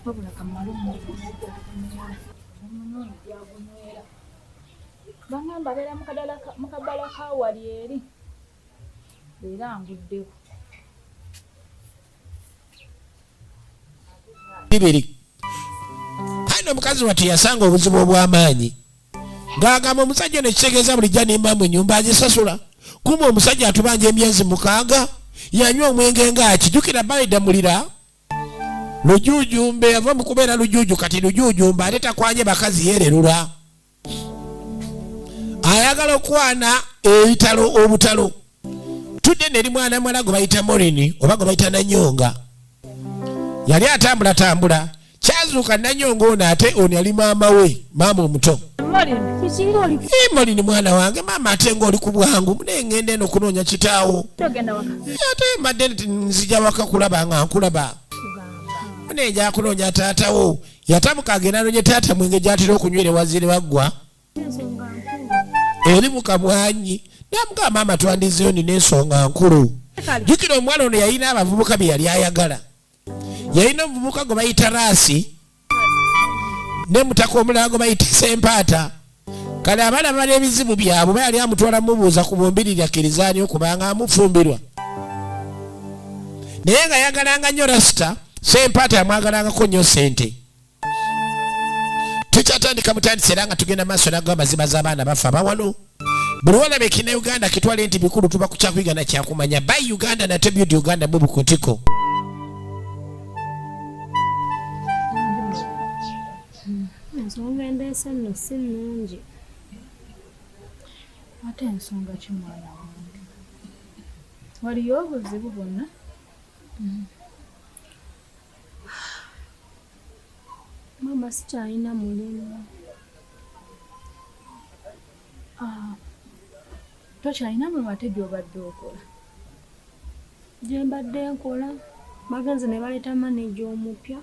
wabula kamala omunoonyi gyagunywera bangamba abeera mukabbala kawali eri era anguddewo bibiri aina omukazi wati yasanga obuzibu obw'amaanyi ng'agamba omusajja ono ekitegeeza bulijja nimbamu ennyumba agisasula kumbe omusajja atubanja emyezi 6 yanywa omwenge ng'akijjukira balidamulira lujujumbe ava mu kubeera lujuju kati lujujumbe ate takwanye bakazi yererula ayagala okwana ebitalo obutalo tudde neri mwana mwala gwe bayita Morini oba gwe bayita Nanyonga yali atambula kyazuuka Nanyonga ono ate ono yali maama we maama omuto Morini mwana wange maama ate ng'oli ku bwangu naye ngenda eno okunoonya kitaawo ate mbadde nzija waka kulaba nga nkulaba munenja kunoonya taatawo yatamuka agenda noonye taata mwenge gyatera okunywera wazire waggwa eri mu kamwanyi namugamba maama twandizeyo nina ensonga nkulu jjukira omwana ono yalina abavubuka bye yali ayagala yalina omuvubuka gwe bayita Raasi ne mutaka omulala gwe bayita Sempaata kale abaana bali ebizibu byabwe bayali amutwala mubuuza ku bombirira akkirizaani okubanga amufumbirwa naye nga yagalanga nnyo Rasita Sempaata yamwagalangako nnyo ssente tukyatandika mutandise era nga tugenda maaso nago amazima z'abaana bafa bawano buli walaba ekina Uganda kitwale nti bikulu tuba ku kyakuyiga na kyakumanya by Uganda na Tribute Uganda mu Bukotiko ensonga endeese nno si nnungi ate ensonga ki mwana wange waliyo obuzibu bwonna mama sikyalina mulimu tokyalina mulimu ate gy'obadde okola gye mbadde nkola bagenze ne baleeta maneja omupya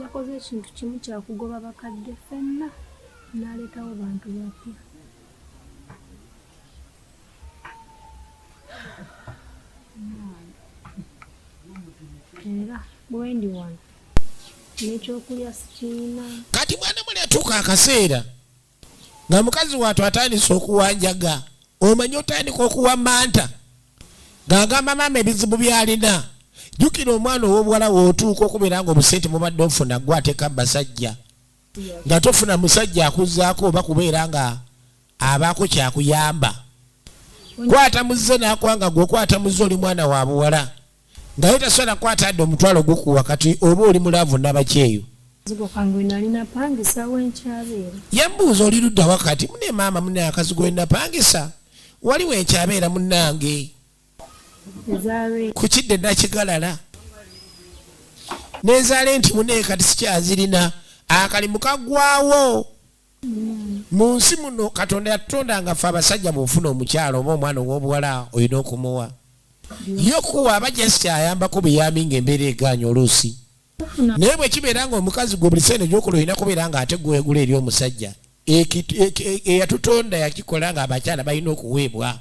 yakoze ekintu kimu kyakugoba bakadde ffenna n'aleetawo bantu bapya era bwendi wano n'ekyokulya sikiina kati mwana muli atuuka akaseera nga mukazi wattu atandise okuwanjaga omanyi otandika okuwa manta ng'agamba maama ebizibu byalina jjukira omwana ow'obuwala wootuuka okubeera nga obusente mubadde ofuna gwe ateeka basajja nga tofuna musajja akuzzaako oba kubeera nga abaako kyakuyamba kwata muzze n'akwanga gwe okwata muzze oli mwana wa buwala ngaita sona kwata addo mutwalo guku wakati oba oli mulavu nabakyeyo zigo kangu nalina pangisa wenkyabera yambuuza oli ludda wakati mune maama mune akazigo napangisa wali wenkyabera munnange kukidde nakigalala nezaale nti mune kati sikyazirina akalimu kagwawo mu nsi muno katonda yatonda nga ffe abasajja bwofuna omukyalo oba omwana ow'obuwala olina okumuwa yo kuwa abajasi ayambako buyambi ng'embeera eganya oluusi naye bwe kibeera nga omukazi gwe buli sente gyokola olina kubeera nga ate gwegula eri omusajja eyatutonda yakikola nga abakyala balina okuweebwa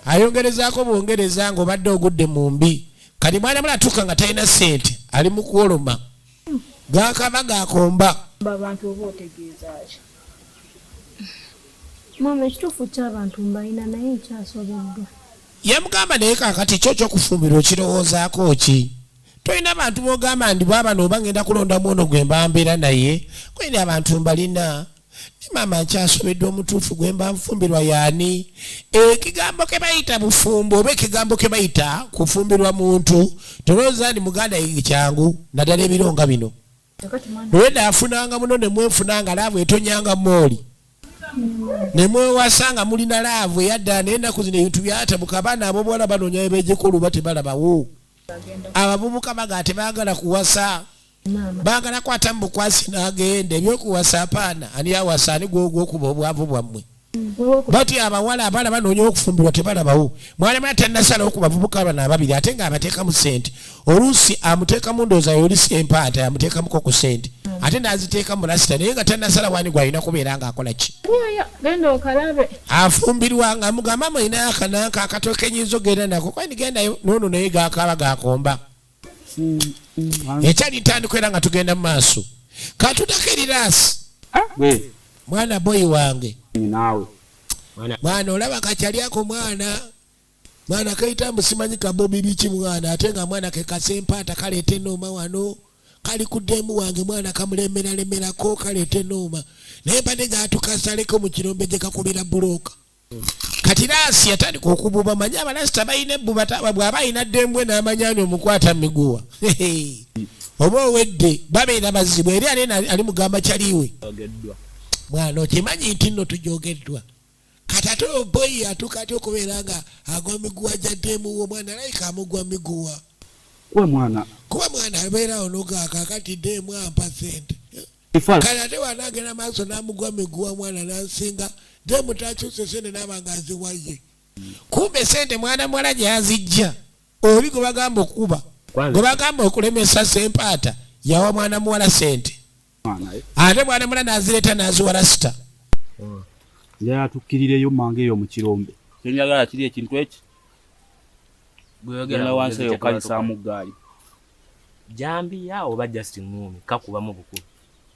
ayongerezaako bwongereza nga obadde ogudde mu mbi kati mwana mulatuuka nga talina sente ali mu kwoloma gakaba gakomba abantu oba otegeezaki mama ekituufu ky'abantu mbalina naye nkyasobeddwa yamugamba naye kakati kyo kyokufumbirwa okirowoozaako ki tolina abantu bogamba ndi bwabano oba ngenda kulondamu ono gwe mba mbeera naye kweri abantu mbalina ne maama nkyasobeddwa omutuufu gwe mba nfumbirwa yaani ekigambo ke bayita bufumbo oba ekigambo ke bayita kufumbirwa muntu tolowooza ndi muganda kyangu naddala ebironga bino lwedda afunanga muno nemwefunanga laavu etonyanga mooli nemwewasanga mulina laavu eyadda naye ennaku zino ebintu byatabuka abaana abo bwala banoonya ebejekolu ba tebalabawo abavubuka baga tebaagala kuwasa baagala kwata mubukwasi n'agenda ebyokuwasa apaana ani awasa ani gwogwokuba obwavu bwammwe bati abawala abaana banoonya okufumbirwa tebalabawo mwana mwana tannasalawo ku bavubuka bano ababiri ate nga abateekamu sente oluusi amuteekamu ndowooza yolisi empaata amuteekamuko ku sente ate n'aziteeka mu lasita naye nga tannasalawo ani gwalina kubeera ng'akola ki genda okalabe afumbirwa nga mugamba mulina akananka akatoke nyinza ogenda nako kwani gendayo noono naye gakaba gakomba ekyali ntandiko era nga tugenda mu maaso katutako eriraasi mwana boyi wange mwana olaba kacalyako mwana kaita musimanyi kabobi biki mwana ate nga mwana kekasempaata kaleeta enooma wano kali kuddemu wange mwana kamulemeralemerako kaleeta enooma naye mbadde gatukasaleko mu kirombe gye kakubira bulooka kati raasi yatandika okububa manyi abalasita balina ebbuba bw'aba alina ddembwe n'amanyani omukwata miguwa oba owedde babeera bazibu eri ali mugamba kyaliwe mwana okimanyi nti nno tujogeddwa kati ate oboyi atuuka ati okubeera nga agwa miguwa gyaddemu omwana alayika amugwa miguwa kuba mwana abeerawo nogaaka kati ddemu ampa sente kale ate wanagenda maaso n'amugwa miguwa mwana nansinga ddemu takyuse sente n'abanga aziwaye kumbe sente mwana muwala gyazijja oli gwe bagamba okuba gwe bagamba okulemesa sempaata yawa mwana muwala sente ate mwana muwala n'azireeta n'aziwa lasita yatukkirireyo mange eyo mu kirombe kyenjagala kiri ekintu eki genda wansi eyo kalisaamu gaali jambiya oba just ngumi kakubamu bukulu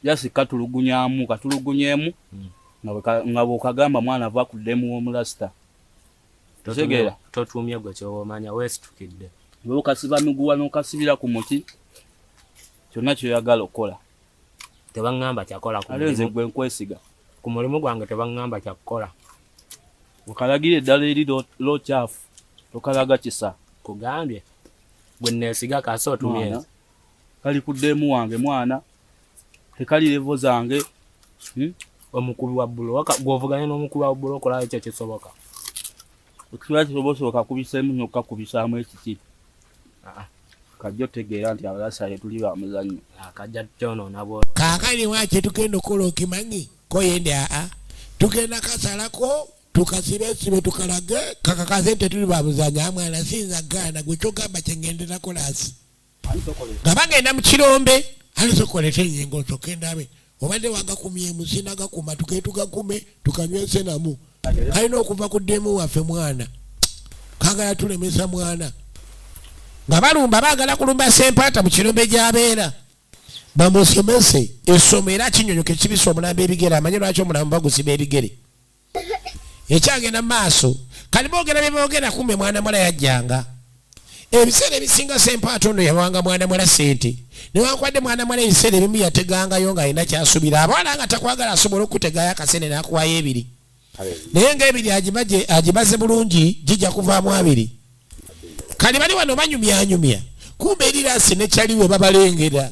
jasi katulugunyemu nga bwokagamba mwana ava kuddemu w'omulasita totegeera totumye gwe kyowomanya weesitukidde bwokasiba miguwa n'okasibira ku muti kyonna kyoyagala okukola tebaŋŋamba kyakola ale nze gwe nkwesiga ku mulimu gwange tebaŋŋamba kyakukola okalagire eddala eri lokyafu tokalaga kisa kugambye gwe neesiga kasi otumye kali kuddemu wange mwana tekali levo zange omukubi wa buloka gwovuganya n'omukubi wa buloka okola ekyo kisoboka okiba kisobosoboka kubisemu nokakubisaamu ekiki kajja otegeera nti abalasale tuli bamuzannyo akajja kyonoona bwo kaakali wakye tugenda okukola okimanyi koyende tugenda kasalako tukasibesibe tukalage kakakasente tuli bamuzanya mwana sinza gaana gwe kyogamba kyengenderako laasi nga bagenda mu kirombe alisokolete enyengo osokendabe obadde wagakumye musina gakuma tuketugakume tukanywese namu kalina okuva ku ddemu waffe mwana kagala tulemesa mwana nga balumba baagala kulumba sempaata mu kirombe gy'abeera bamusomese essomo era kinyonyoke kibisa omulambo ebigere amanye lwaki omulambo bagusiba ebigere ekyagenda mu maaso kali boogera bye boogera kumbe mwana mwala yajjanga ebiseera ebisinga sempaata ono yawanga mwana mwala sente newankwadde mwana mwala ebiseera ebimu yategangayo ng'alina kyasubira abawala nga takwagala asobola okutegayo akasente n'akuwayo ebiri naye ng'ebiri agibaze bulungi gijja kuvaamu abiri kali bali wano banyumya kumbe eriraasi nekyaliwe babalengera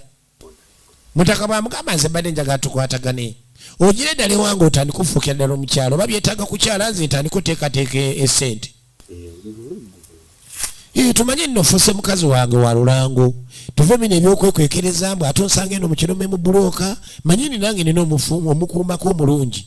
mutaka bamugamba nze mbadde njagala tukwatagane ogire ddala ewange otandika okufuukira ddala omukyalo oba byetaaga kukyala nze ntandika oteekateeka esente tumanye nno ofuuse mukazi wange wa lulango tuve bino ebyokwekwekeraza mbw ate onsanga eno mukirome mu bulooka manyini nange nina omukuumako omulungi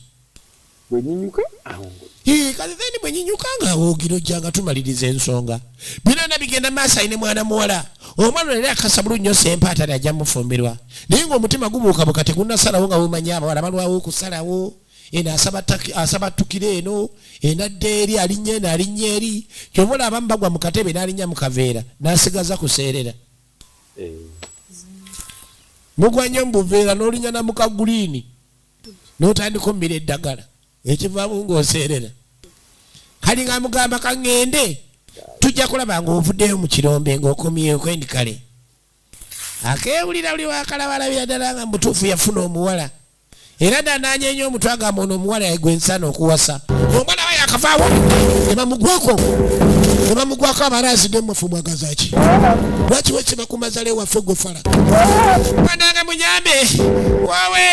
kazizeni bwenyinyuka nga woogira ojjanga tumaliriza ensonga binona bigenda maaso ayine mwana muwala omwana olera akasa bulungi nnyo sempaatali ajja mufumbirwa naye ng'omutima gubuukabuka tegunnasalawo nga bumanyi abawala balwawo okusalawo eno asaba tukire eno enadda eri alinnya eno alinnya eri kyobola abamu bagwa mu katebe n'alinnya mu kaveera n'asigaza kuseerera mugwa nnyo mu buveera n'olinnya na mukaguliini n'otandika omira eddagala ekivaamu ng'oseerera kali nga mugamba kaŋŋende tujja kulaba ng'ovuddeyo mu kirombe ng'okomyeko endi kale akeewulira buli wakalabalabira ddala nga mutuufu yafuna omuwala era dananyeenya omutwe agamba ono omuwala yagwe ensana okuwasa omwana we yakavaawo nebamugwako abalaazi nemwefu mwagazaki lwaki wekima ku mazale waffe gwefala mwanange munyambe wawe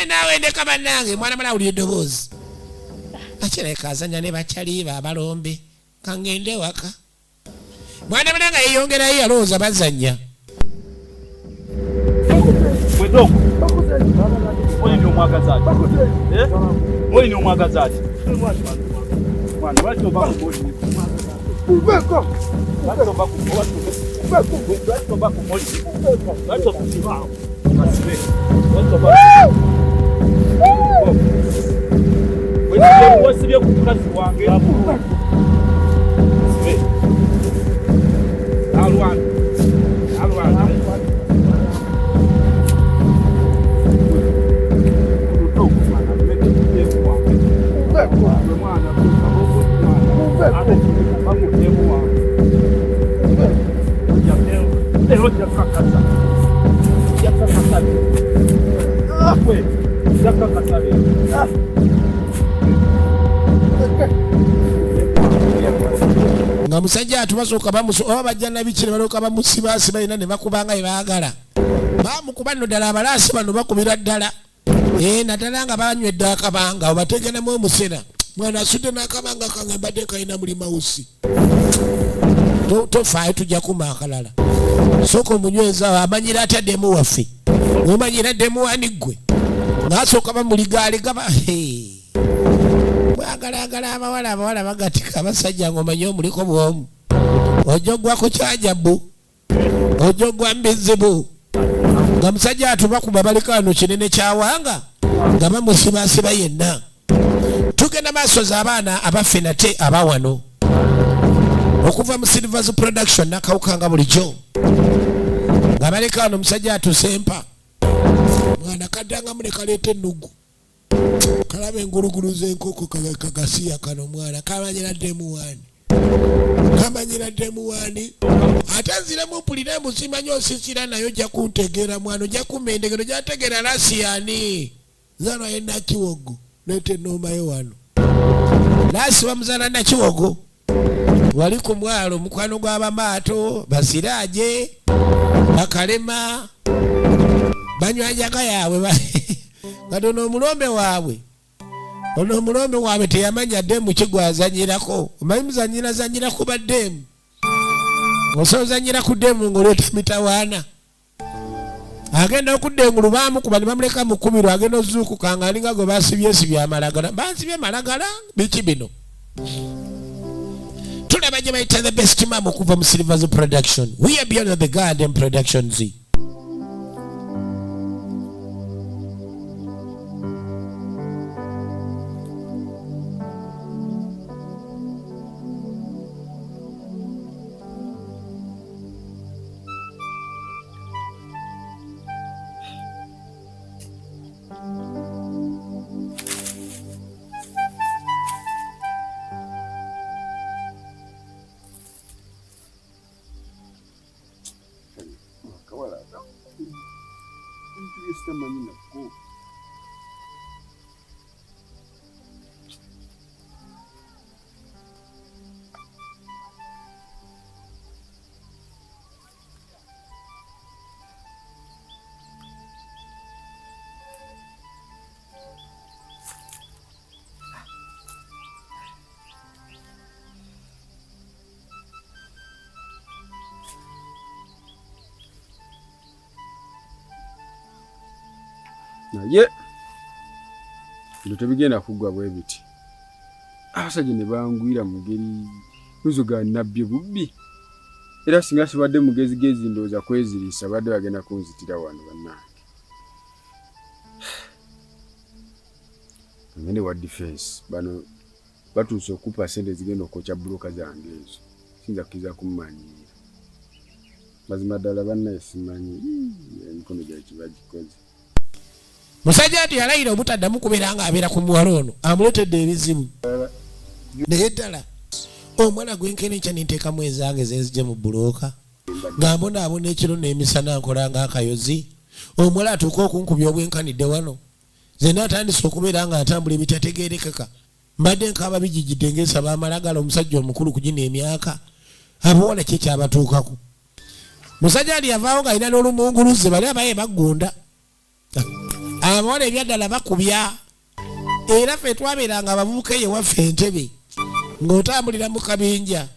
naawe ndeka bannange mwana mala awulira eddoboozi akiraekazanya ne bakyali babalombe kaŋŋende waka mwana munanga yeyongerayo yalowooza bazanya Wewe ni umwagazaji. Wewe ni umwagazaji. Mwana wacho bako. Ubeko. Wacho bako. Wacho bako moja. Wacho kusimama. Kasibe. Wacho bako. Wewe wasibye kukazi wange. Kasibe. Alwan. nga musajja atubasooka oba bajja nabikire balooka bamusibaasiba ina ne bakubanga ebaagala bamukuba nno ddala abalaasi bano bakubira ddala naddala nga banywedde akabanga obategenamu omusena mwana asudde n'akabanga kange mbadde kalina muli mawusi tofaayo tujja kuma akalala sooka omunyweza amanyira ataddemu waffe omanyira addemu wani ggwe ngaasooka bamuligaali gaba mwagalagala abawala bagatika abasajja ng'omanye omuliko bwomu ojogwako kyajabu ojogwa mbizibu nga musajja atubakuba baliko ano kinene kyawanga nga bamusibaasiba yenna tugenda maaso z'abaana abaffe nate abawano okuva mu Silvers Production nakawukanga bulijjo nga baleko ano omusajja atusempa mwana kaddanga mune kaleeta ennugu kalaba engulugulu z'enkoko kagasiya kano mwana kamanyira ddemu wani ate nziremu mpulira emusimanyi osisira nayo ojja kuntegeera mwana ojja kummendegero ojja tegeera lasiyani zano ye nakiwogo leeta enoomayo wano laasi bamuzaala nakiwogo wali ku mwalo mukwano gw'abamaato basiraaje bakalema banywanjaga yaabwe kati ono omulombe waabwe teyamanya ddemu kigwazanyirako omanyi muzanyira ku baddemu osobola ozanyira ku ddemu ng'oleeta mitawaana agenda okuddengulu baamukuba ne bamuleka mu kkubiro agenda ozuukuka nga alinga gwe basibyesibye amalagala bansibye malagala biki bino tulaba gye bayita the best mam okuva mu Silvers Production. We are beyond the garden productions. naye ndo tebigenda kuggwa bwe biti abasajja ne bangwira mu ngeri kuzuga nabbi bubbi era singa sibadde mugezigezi ndowooza kweziriisa badde bagenda kunzitira wano bannange ngende wa defense bano batuuse okupa sente zigenda okwokya buloka zange ezo sinza kukiza kumumanyirira mazima ddala bannaye simanyi emikono gya kibagikoze musajja ati yalayira obutaddamu kubeera nga abeera ku muwala ono amuleetedde ebizibu naye ddala omwana gwenkenenkya ninteekamu ezange zenzije mu bulooka nga mbonaabona ekiro n'emisana nkola ng'akayozi omuwala atuuka okunkubya obwenkanidde wano ze naatandise okubeera nga ntambula ebitategeerekeka mbadde nkaaba bijijjidde ng'esaba amalagala omusajja omukulu kugina emyaka abawala kye kyabatuukako musajja ali yavaawo ng'alina n'olumunguluze bali abaye baggunda abawala ebyaddala bakubya era ffe twabeeranga abavubuka eyo waffe Entebbe ng'otambulira mu kabinja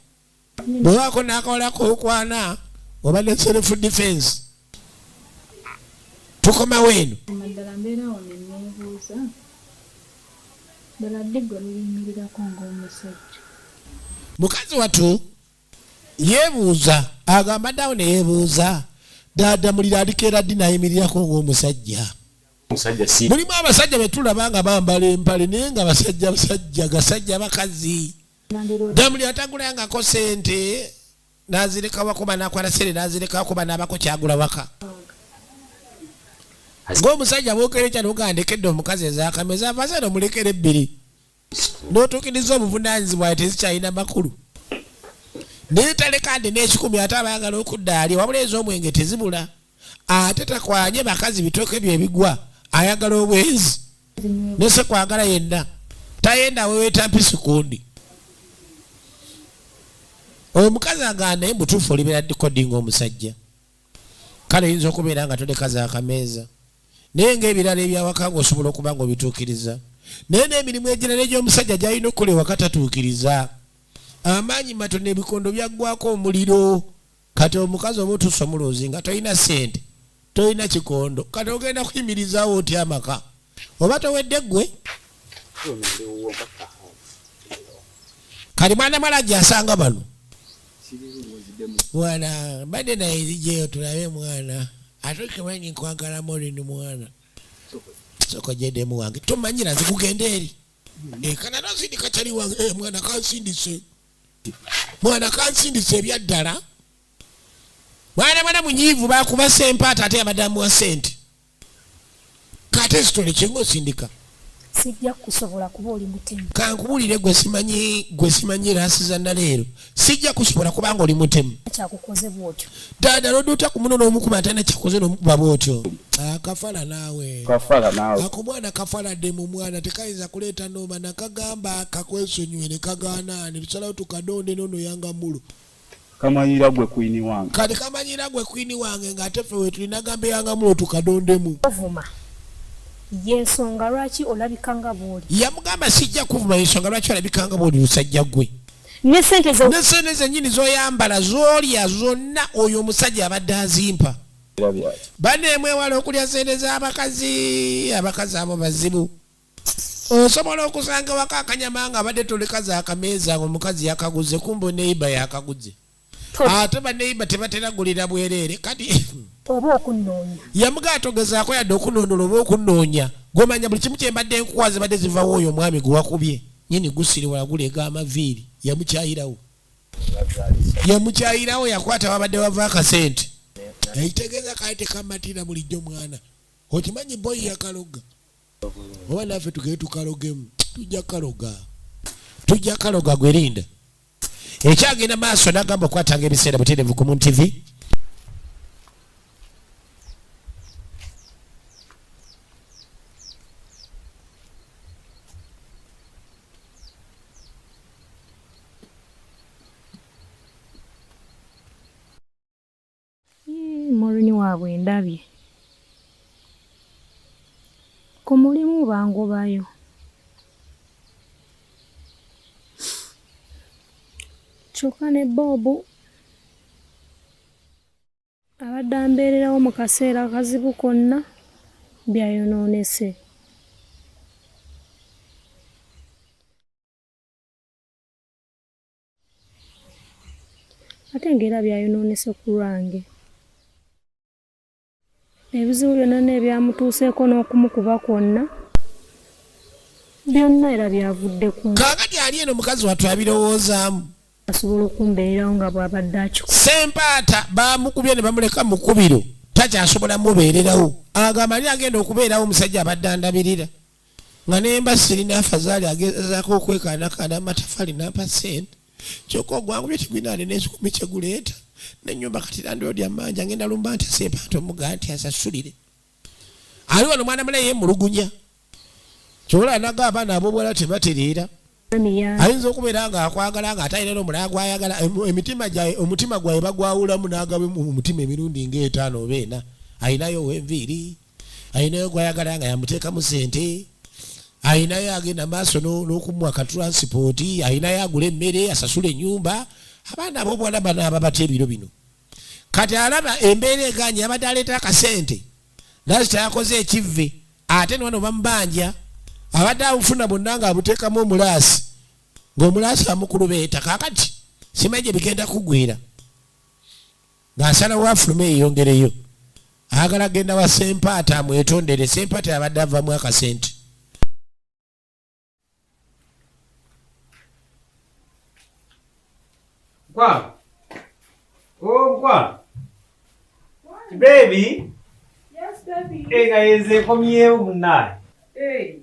bwewaako n'akawalako okwana oba ne self defense tukomawo eno Naddala mbeerawo ne neebuuza ddala ddeggo liyimirirako ng'omusajja mukazi watu yeebuuza agamba ddawo ne yeebuuza ddaadda mulira alikeera ddi nayimirirako ng'omusajja mulimu abasajja betulaba nga bambala empale naye nga basajja gasajja bakazi damuli atagulangako sente nazireka wakuba nakwala sente nazireka wakuba nabako kyagula waka ng'omusajja bwokerekya nogandekedde omukazi ezakameza avase nomulekera ebbiri n'otuukiriza obuvunaanyizibwa tezikyalina makulu naye talekande n'ekikumi ate abayagala okuddaali wabula ez'omwenge tezibula ate takwanye bakazi bitooke bye bigwa ayagala obwenzi nese kwagala yenna tayenda weweeta mpisi kundi omukazi agamba naye mutuufu olibeera dikodinga omusajja kale oyinza okubeera nga toleka zakameeza naye ng'ebirala ebyawaka ng'osobola okuba nga obituukiriza naye n'emirimu egirala egy'omusajja gy'alina okukola ewaka tatuukiriza amaanyi matono ebikondo byaggwako omuliro kati omukazi oba otuusa omuloozi nga tolina sente tolina kikondo kati ogenda kuyimirizaawo otya amaka oba towedde ggwe kali mwana mwala gyasanga bano mwana badde naye zijeyo tulabe mwana ate kimanyi nkwagala molini mwana soko jedemu wange tomanyira zikugenda eri ekana nasindika kyali wange mwana kansindise ebyaddala mwana munyiivu bakuba sempaata ate abadamu wa sente kate sitole kyenga osindika sijja kusobola kuba oli mutemu kankubulire gwe simanyi rasiza naleero sijja kusobola kubanga oli mutemu kyakukoze bwotyo dada loduta kumuno n'omukuba atana kyakoze n'omukuba bwotyo akafala naawe ako mwana kafaladde mu mwana tekayinza kuleeta nooma nakagamba kakwesonyiwe ne kagaana ne tusalawo tukadonde nono yanga mulu kamanyira gwe kwini wange kati kamanyira gwe kwini wange ng'ate ffe we tulina gamba yanga mulo tukadondemu ovuma yensonga lwaki olabikanga bwoli yamugamba sijja kuvuma yensonga lwaki olabikanga bwoli lusajja gwe ne sente zennyini zoyambala zolya zonna oyo omusajja abadde azimpa baneemwewala okulya sente z'abakazi abo bazibu osobola okusanga waka akanyama nga abadde toleka zakameeza ng'omukazi yakaguze kumbe neiba yakaguze ate baneiba tebateragulira bwereere kati oba okunoonya yamuga atogezaako yadde okunoonola oba okunoonya gwemanya buli kimu kyembadde enkuwa zibadde zivawo oyo omwami gwe wakubye nyini gusiriwala guleega amaviiri yamukyayirawo yakwata wabadde wava akasente ekitegeeza kale tekamatira bulijjo mwana okimanyi boyi yakaloga oba naffe tugere tukalogemu tujja kaloga gwerinda ekyagenda maaso nagamba okwatanga ebiseera butereevu ku Moon TV mulini waabwe ndabye ku mulimu bangobayo kyokka ne Bobu abadde ambeererawo mu kaseera akazibu konna byayonoonese. Ate ng'era byayonoonese ku lwange. Ebizibu byonna n'ebyamutuuseeko n'okumukuba kwonna byonna era byavudde ku kaakati ali eno mukazi wattu abirowoozaamu asobola okumbeererawo nga bw'abadde akikuba. Sempaata bamukubye ne bamuleka mu kkubiro takyasobola mubeererawo agamba ali agenda okubeerawo omusajja abadde andabirira nga nemba sirina afazaali agezaako okwekaanakaana amatafali n'ampa ssente kyokka ogwangubye tegwinaane n'ekikumi kyeguleeta n'ennyumba kati landiroodi amanja ngenda lumba nti Sempaata omuga nti asasulire ali wano mwana mulaye yemulugunya kyola naga abaana ab'obuwala tebatereera ayinza okubeera nga akwagala nga atalina n'omulala gwayagala omutima gwawe bagwawulamu n'agabe mu mutima emirundi ng'etaano oba ena ayinayo ow'enviiri ayinayo gwayagala nga yamuteekamu ssente ayinayo agenda maaso n'okumuwa katransipooti ayinayo agula emmere asasula ennyumba abaana ab'obuwala bano ababata ebiro bino kati alaba embeera eganye abadde aleeta akasente nasita yakoze ekivve ate nwano bamubanja abadde abufuna bonna ng'abuteekamu omulaasi ng'omulaasi amukulubeeta kaakati simanyi gye bigenda kugwira ng'asalawo afulume eyongereyo ayagala genda wa Sempaata amwetondere Sempaata yabadde avamu akasente. Mkwano. Oh, mkwano. Baby. Yes, baby. Nga yenze nkomyewo munnaye.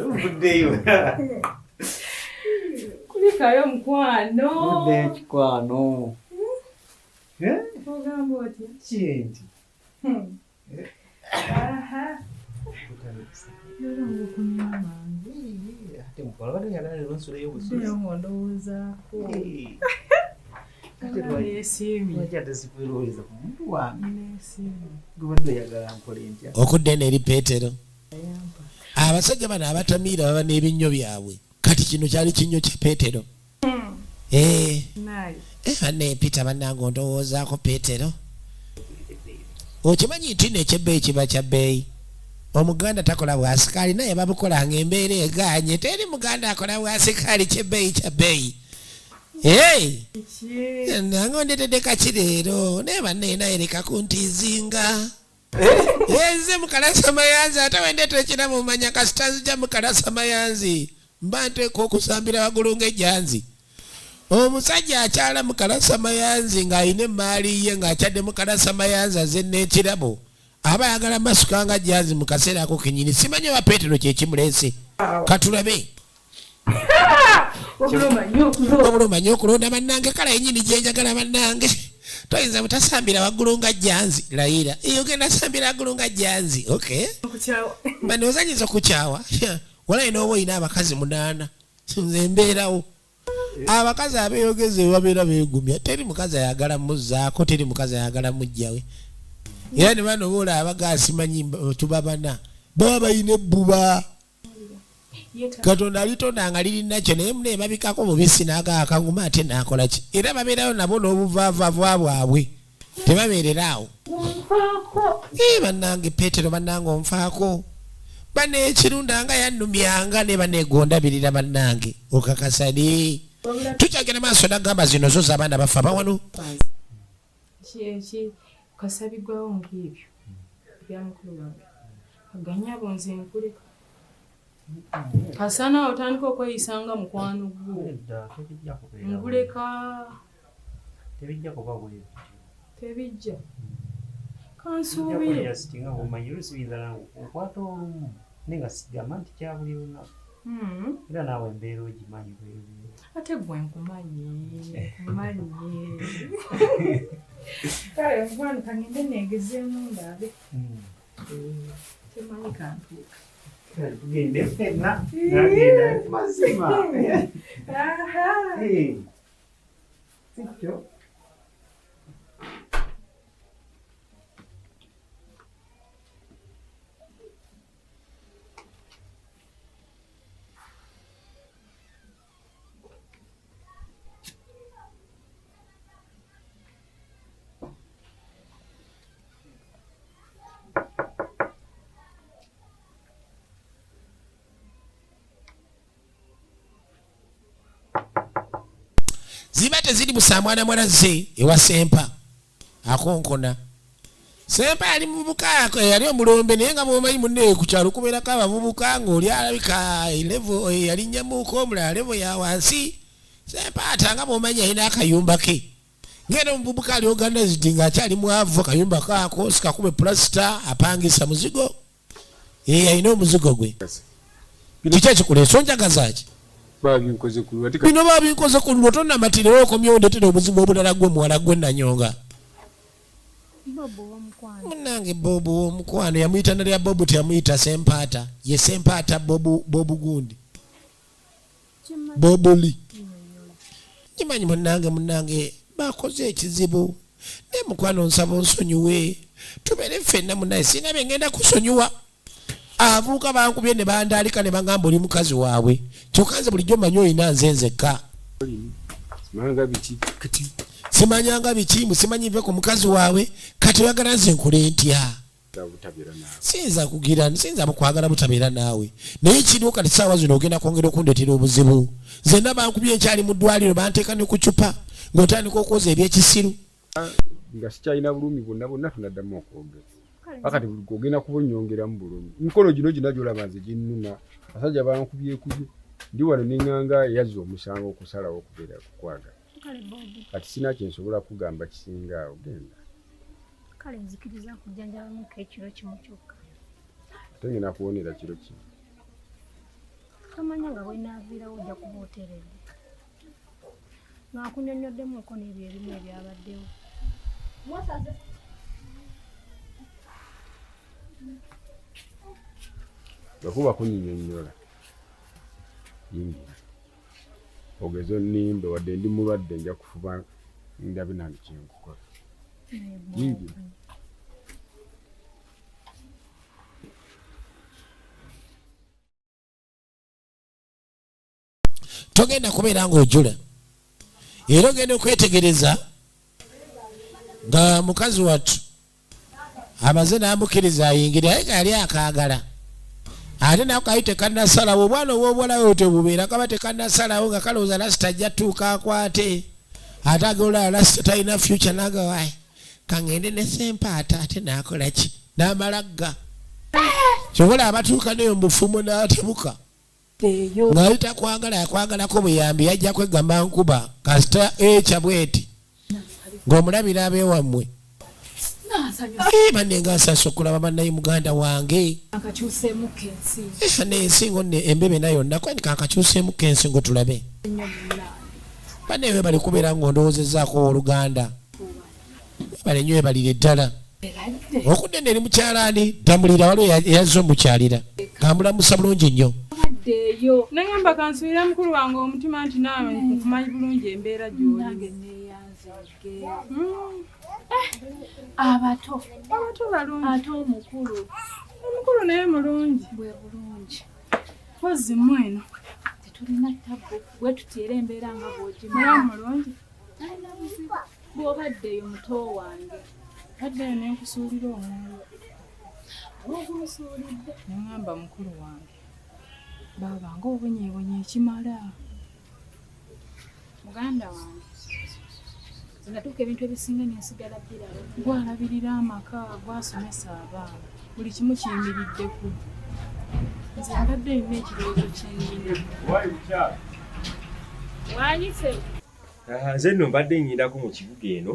Kulikayo. Kulikayo mukwano. Budde kikwano. Ogamba otya? Kinti. Aha. Yolongo kunywa mangu. Ate mukwano bade yagala lero nsuleyo busuzi. Ndio ndowoozaako. Kati lwayesiimye. Lwaki ate sikwerooweza ku muntu wange? Neesiimye. Gubadde oyagala nkole ntya? Okudda eno eri Peetero. Abasajja bano abatamiira baba n'ebinnyo byabwe kati kino kyali kinnyo kya Peetero. Banne Peter bannange ondowoozaako Peetero. Okimanyi nti n'ekyebbeeyi kiba kya bbeeyi. Omuganda takola bwasikaali naye babukolanga embeera eganye teri muganda akola bwasikaali kyebbeeyi kya bbeeyi. Nange ondetedde kakireero naye banne naye leka kuntiizinga. Nze Mukalasa Mayanzi ate wendeetera ekiramu omanya kasita nzija Mukalasa Mayanzi mba nteeka okusambira waggulu ng'ejjanzi. Omusajja akyala Mukalasa Mayanzi ng'alina emmaali ye ng'akyadde Mukalasa Mayanzi aze n'ekirabo aba ayagala masuka nga jjanzi mu kaseera ako kennyini simanyi oba Peetero kye kimuleese katulabe. Obuluma nnyo okulonda bannange kala yennyini gye njagala bannange. Toyinza butasambira waggulu nga jjanzi layira ogenda sambira waggulu nga jjanzi bano ozanyiza okukyawa walayi n'oba olina abakazi 8 nze mbeerawo abakazi abeeyogeze babeera beegumya teri mukazi ayagala muzzaako teri mukazi ayagala mujjawe era ne bano boola abagaasimanyi tubabana baba balina ebbuba Katonda alitonda nga lirinakyo naye mune babikako mubisi n'agaakanguma ate naakola ki era babeerayo nabo n'obuvaavaava bwabwe tebabeereraawo. Bannange Peetero bannange onfaako bane ekirunda nga yannumyanga ne baneegondabirira bannange okakasani tukyagenda maaso nagamba zino zo z'abaana bafa bawano kasabigwawo ng'ebyo byamukulu wange aganya bonze nkuleka kasana otandika okweyisanga mukwano gwo nguleka tebijja kuba bwe tebijja kansuubire singa omanyi olusibiza nange okwata olumu nenga sigamba nti kya buli lunaku era naawe embeera ogimanyi bweru ate gwe nkumanyi kale mwana kangende neegezeemu ndabe temanyi kantuuka tugende fenna nagenda mazima sikyo ziba teziri busa mwana mwalaze ewa Sempa akonkona. Sempa yali mubuka yali omulombe naye nga bwomanyi munne ku kyalo kubeerako abavubuka ng'oli alabika level yali nnyamuuka omulala level ya wansi. Sempa atanga bwomanyi alina akayumba ke. Ngeno omuvubuka ali organized ng'akyali mwavu akayumba kaako sikakube plasta apangisa muzigo. Alina omuzigo gwe. Kiki ekikuleesa onjagaza ki? Babinkoze ku lwa bino babinkoze ku lwa tonna matire okomyewo ndetera obuzibu obulala gwe muwala gwe Nanyonga. Munange Bobo w'omukwano yamuyita nalya Bobo teyamuyita Sempata. Ye Sempata Bobo gundi. Boboli. Nyimanyi munange bakoze ekizibu. Ne mukwano nsaba onsonyiwe. Tubeere ffenna munnaye sina bengenda kusonyiwa. Avuka bankubye ne bandalika ne bangamba oli mukazi waabwe. Kyokanze bulijjo manyi oyina nze nzekka. Simanga biki kati. Simanyanga biki musimanyi nve ku mukazi waabwe kati oyagala nze nkole ntya. Sinza kugira sinza bukwagala butabeera naawe. Naye kiriwo kati ssaawa zino ogenda kwongera okundetera obuzibu. Nzenna bankubye nkyali mu ddwaliro banteeka ne ku cupa ng'otandika okwoza ebyekisiru. Nga sikyalina bulumi bonna tunaddamu okwogera. Akati ogenda kubonyongeramu bulumi. Mikono gino gyolaba nze ginnuma. Basajja bankubyekubye. Ndi wano n'enganga yazza omusango okusalawo okubeera kukwagala. Kati sina kyensobola kugamba kisinga awo genda. Kale nzikiriza kujjanjabamu ekiro kimu kyokka. Tengenda kuwonera kiro kimu. Tomanya nga bwenaaviirawo ojja kuba oteredde. Ng'akunnyonnyoddemu n'ebyo ebimu ebyabaddewo. Bwekuba kunnyonnyola yingira. Ogezo nimbe wadde ndi mulwadde nja kufuba ndabe nani kyenkukola. Yingira. Togenda kubeera ng'ojula. Era ogenda okwetegereza nga mukazi wattu amaze n'amukiriza ayingire naye yali akaagala. Ate nako kali tekannasalawo obwana obw'obwalawo tebubeera kaba tekannasalawo nga kalowooza lasita ajja tuuka akwate. Ate agolala lasita talina future n'agawaye kangende ne Sempata ate n'akola ki n'amalagga. Kyobola abatuuka neyo mu bufumo n'atebuka. Ng'ayita kwagala yakwagalako buyambi yajja kwegamba nkuba kasita ekyabweti ng'omulabira abeewammwe. Banne nga nsasa okulaba bannaye muganda wange. Akakyuseemuko ensi. N'ensingo embebe nayo nakwe kakakyuseemuko ensingo tulabe. Banne we bali kubeera ng'ondowoozezaako Oluganda. Bali nnyo ebalire ddala. Okudde eri mukyalaani tambulira waliwo yazze omukyalira. Kamulamusa bulungi nnyo. Eyo nengamba kansubira mukulu wange omutima nti naawe nkumanyi bulungi embeera gy'oli. Abato balungi ate omukulu naye mulungi bwe bulungi. Pozi mweno tetulina ttabu bwe tuteera embeera nga mulamu mulungi. Bw'obaddeyo muto wange baddeyo nenkusuulira omwoyo. Okunsuulidde nengamba mukulu wange baba nga obonyeebonye ekimala. Muganda wange zinatuuka ebintu ebisinga nensigala biraba. Gwalabirira amaka gwasomesa abaana buli kimu kiyimiriddeku. Nze mbadde nina ekirowoozo kyennyina. Wanyise nze nno mbadde nnyindako mu kibuga eno.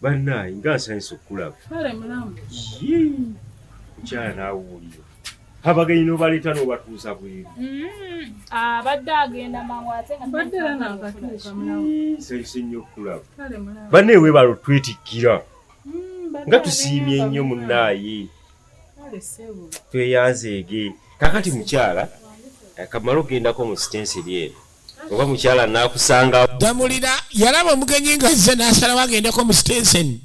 Bannaayi nga nsanyusa okulaba. Kale mulamu. Mukyala n'awuulira. Abagenyi n'obaleeta n'obatuusa bweru. Abadde agenda mangu ate nga badde era n'akatuuka mulamu. Nsanyuse nnyo okulaba. Kale mulamu. Banne weebalo twetikkira. Nga tusiimye nnyo munnaaye. Kale ssebo. Tweyanzeege. Kakati mukyala akamala ogendako mu sitenseri eno. Oba mukyala n'akusanga Damulira yalaba omugenyi nga azze n'asalawo agendeko mu sitenseni.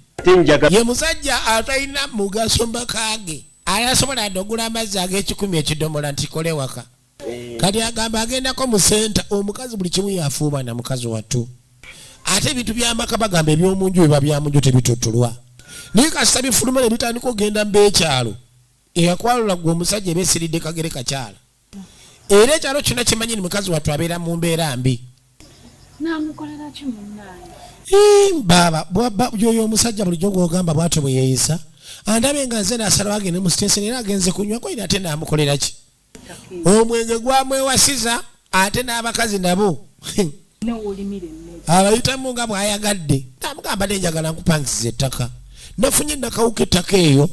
Ye musajja atalina mugaso mbakaage. Ayasobola ndogula amazzi ag'ekikumi ekidomola nti kole waka. Kati agamba agendako mu senta omukazi buli kimu yafuuba na mukazi wattu. Ate ebintu by'amaka bagamba eby'omunju biba byamunju tebituttulwa. Naye kasita bifuluma ne bitandika ogenda mb'ekyalo. Eyakwalula gwe omusajja ebeesiridde kagere kakyala. Era ekyalo kyonna kimanyi ni mukazi wattu abeera mu mbeera mbi. Namukolera ki munnaye? Baba yoyo omusajja bulijjo gw'ogamba bw'atyo bwe yeeyisa andabe nga nze n'asalawo agende mu sitenseni era agenze kunywa ko ate naamukolera ki omwenge gwamwewasiza ate n'abakazi nabo abayitamu nga bw'ayagadde namugamba nenjagala nkupangisiza ettaka nafunye nakawuka ettaka eyo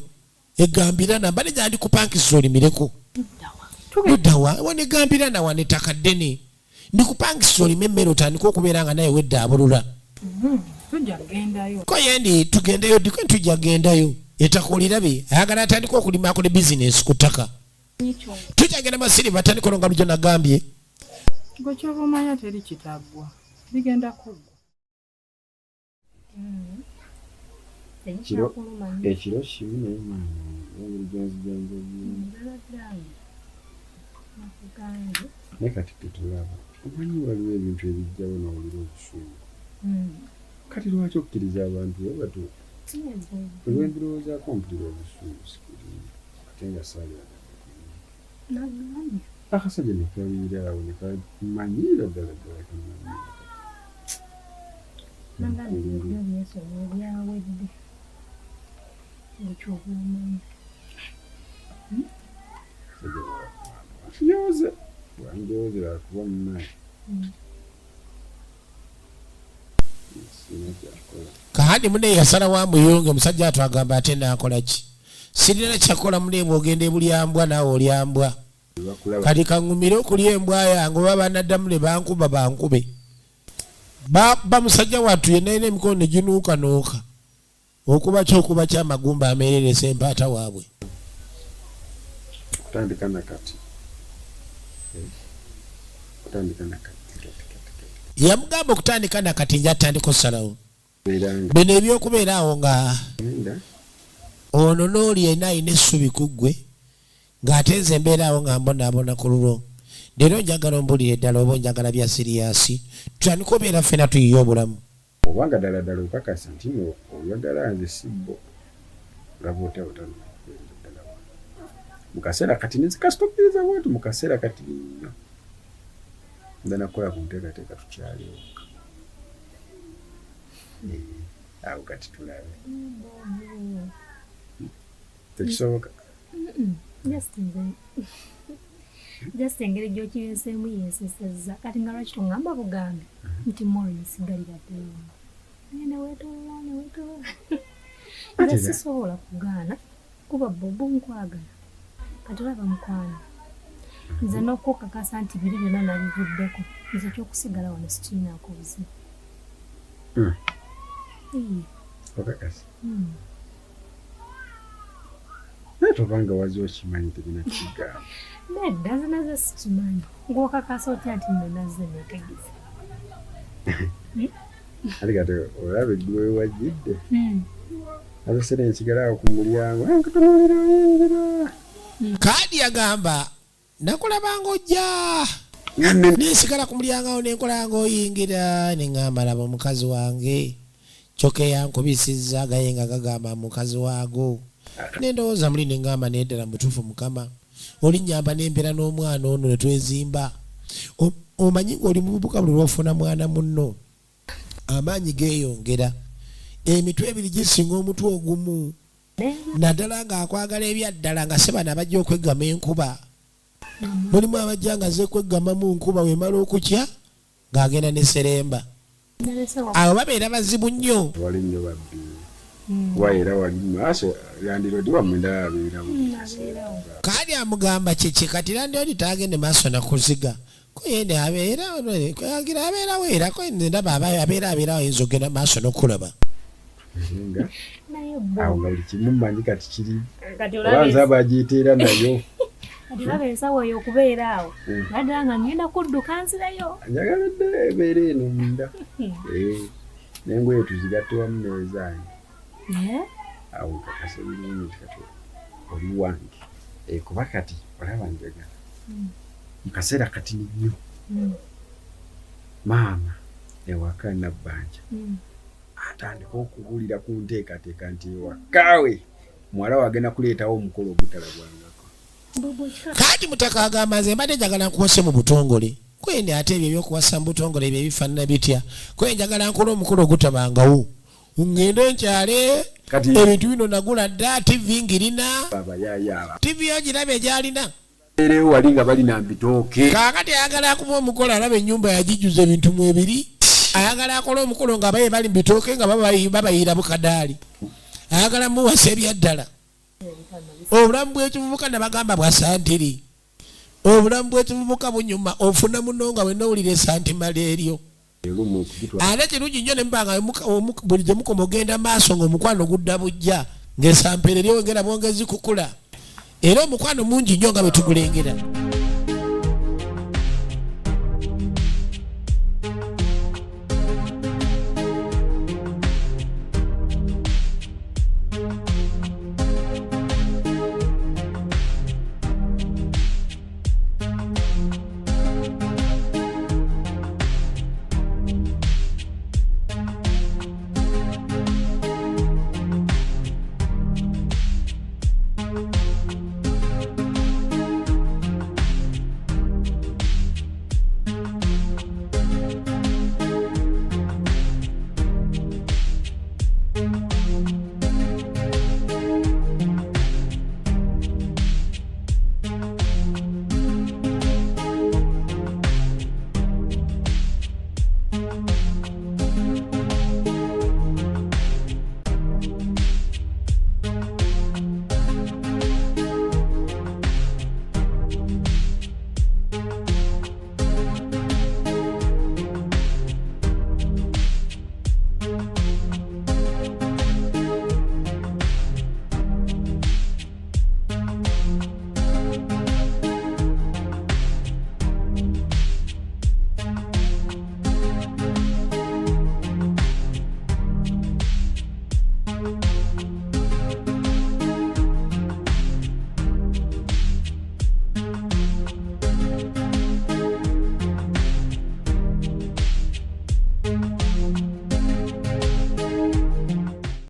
egambirana mba nenjala ndikupankisiza olimireko luddawa wanegambirana wane ettaka ddene ndikupangisiza olime emmere otandika okubeera nga naye wedda abulula ko yendi tugendeyo dikwe tujja gendayo ettaka olirabe ayagala atandika okulima akole bizinesi ku ttaka tujja genda masiri batandika olonga lujo nagambye gwe kyova omanya teri kitaggwa bigenda kuggwa ekiro kibi naye kati tetulaba omanyi waliwo ebintu ebijjawo nawulira obusungu kati lwaki okkiriza abantu webato olwembirowoozaako mpulira obusungu ate nga saali akasajja nekabiira awo nekamanyiira ddala ddala yoze wanjoozera kuba munaye kahandi mune yasala wamuyonge omusajja atwagamba ate naakola ki sirina kyakola muneemu ogenda ebulyambwa naawe olyambwa kati kaŋŋumire okulya embwa yange oba banaddamule bankuba bankube bamusajja wattu yenna ina emikono neginuukanuuka okuba kyokuba kyamagumba ameereresa empaata waabwe kutandika nakati yamugamba okutandika nakati nja atandika osalawo bino ebyokubeera awo nga ono n'oli yena ayina essubi ku ggwe ng'ate nze embeera awo nga mbonaabona ku lulwo leero njagala ombulire ddala oba njagala bya siriyasi tutandika obeera ffena tuyiye obulamu obanga ddala ddala okakasa nti oyagala nze sibbo olaba otaotano mukaseera kati nzikasitokiriza bwatu mukaseera kati nno nze nakola ku nteekateeka tukyaliwo awo kati tulabe tekisoboka just engeri gy'okireseemu yeesesezza kati nga lwaki tongamba bugambe nti moro yesigalira ddala newetolola era sisobola kugaana kuba bobo nkwagala kati olaba mukwana nze n'okukakasa nti biri byonna nabivuddeko nze ekyokusigala wano sikiinaako buzibu okakasa naye tobanga wazi okimanyi terina kigamba nedda nze naze sikimanyi ng'okakasa otya nti nno nazze netegeze ate kati olaba eggwe wewajjidde azosera enkigalaawo ku mulyango nkutunulira oyingira kaadi yagamba nakulabanga ojja nensigala ku mulyango awo nenkolanga oyingira neŋŋamba laba omukazi wange kyokka eyankubisizza gaye nga gagamba mukazi waago nendowooza muli neŋŋamba neddala mutuufu mukama olinnyamba nembeera n'omwana ono netwezimba omanyi ng'oli mububuka buli lwofuna mwana munno amaanyi geeyongera emitwe ebiri gisinga omutwe ogumu naddala ng'akwagala ebyaddala nga se bano abajja okweggama enkuba mulimu abajja nga zekweggamamu nkuba wemala okutya ng'agenda ne seremba abo babeera bazibu nnyo wali nnyo babbi waera wali maaso yandirodi wamwenda abeerawo kaali amugamba kyekye kati landiodi taagende maaso nakuziga ko yende abeera agira abeerawo era ko ndaba abeerawo ayinza okgenda maaso n'okulaba awo nga buli kimu mmanyi kati kiri obanza abagiyiteera nayo kati olaba ensawo eyo okubeera awo naddala nga ngenda kudduka nzirayo njagala dde ebeera eno munda nengoye tuzigatte wamu nezaanyi awo kakasa bulungi kati oli wange kuba kati olaba njagala mukaseera kati nnyo maama ewaka nabbanja atandika okuwulira ku nteekateeka nti ewakaawe muwala wagenda kuleetawo omukolo ogutalabwangako kaati mutaka agamba nze mbadde njagala nkuwose mu butongole kwene ate ebyo ebyokuwasa mbutongole ebyo ebifaanana bitya kwe njagala nkola omukolo ogutabangawo ngende nkyale ebintu bino nagula dda TV ngirina TV ogiraba egyalina erewo wali nga balina mbitooke kaakati ayagala akuba omukolo alaba ennyumba yagijuza ebintu mu ebiri ayagala akola omukolo nga baye bali mbitooke nga babayira bukadaali ayagala muwasa ebyaddala obulamu bw'ekivubuka nabagamba bwa santiri obulamu bw'ekivubuka bunyuma ofuna muno nga wenowulira esantimala eryo ate kirungi nnyo ne mubanga buli gye mukoma ogenda maaso ng'omukwano gudda bujja ng'esampere eryongera bwongezi kukula era omukwano mungi nnyo nga bwe tugulengera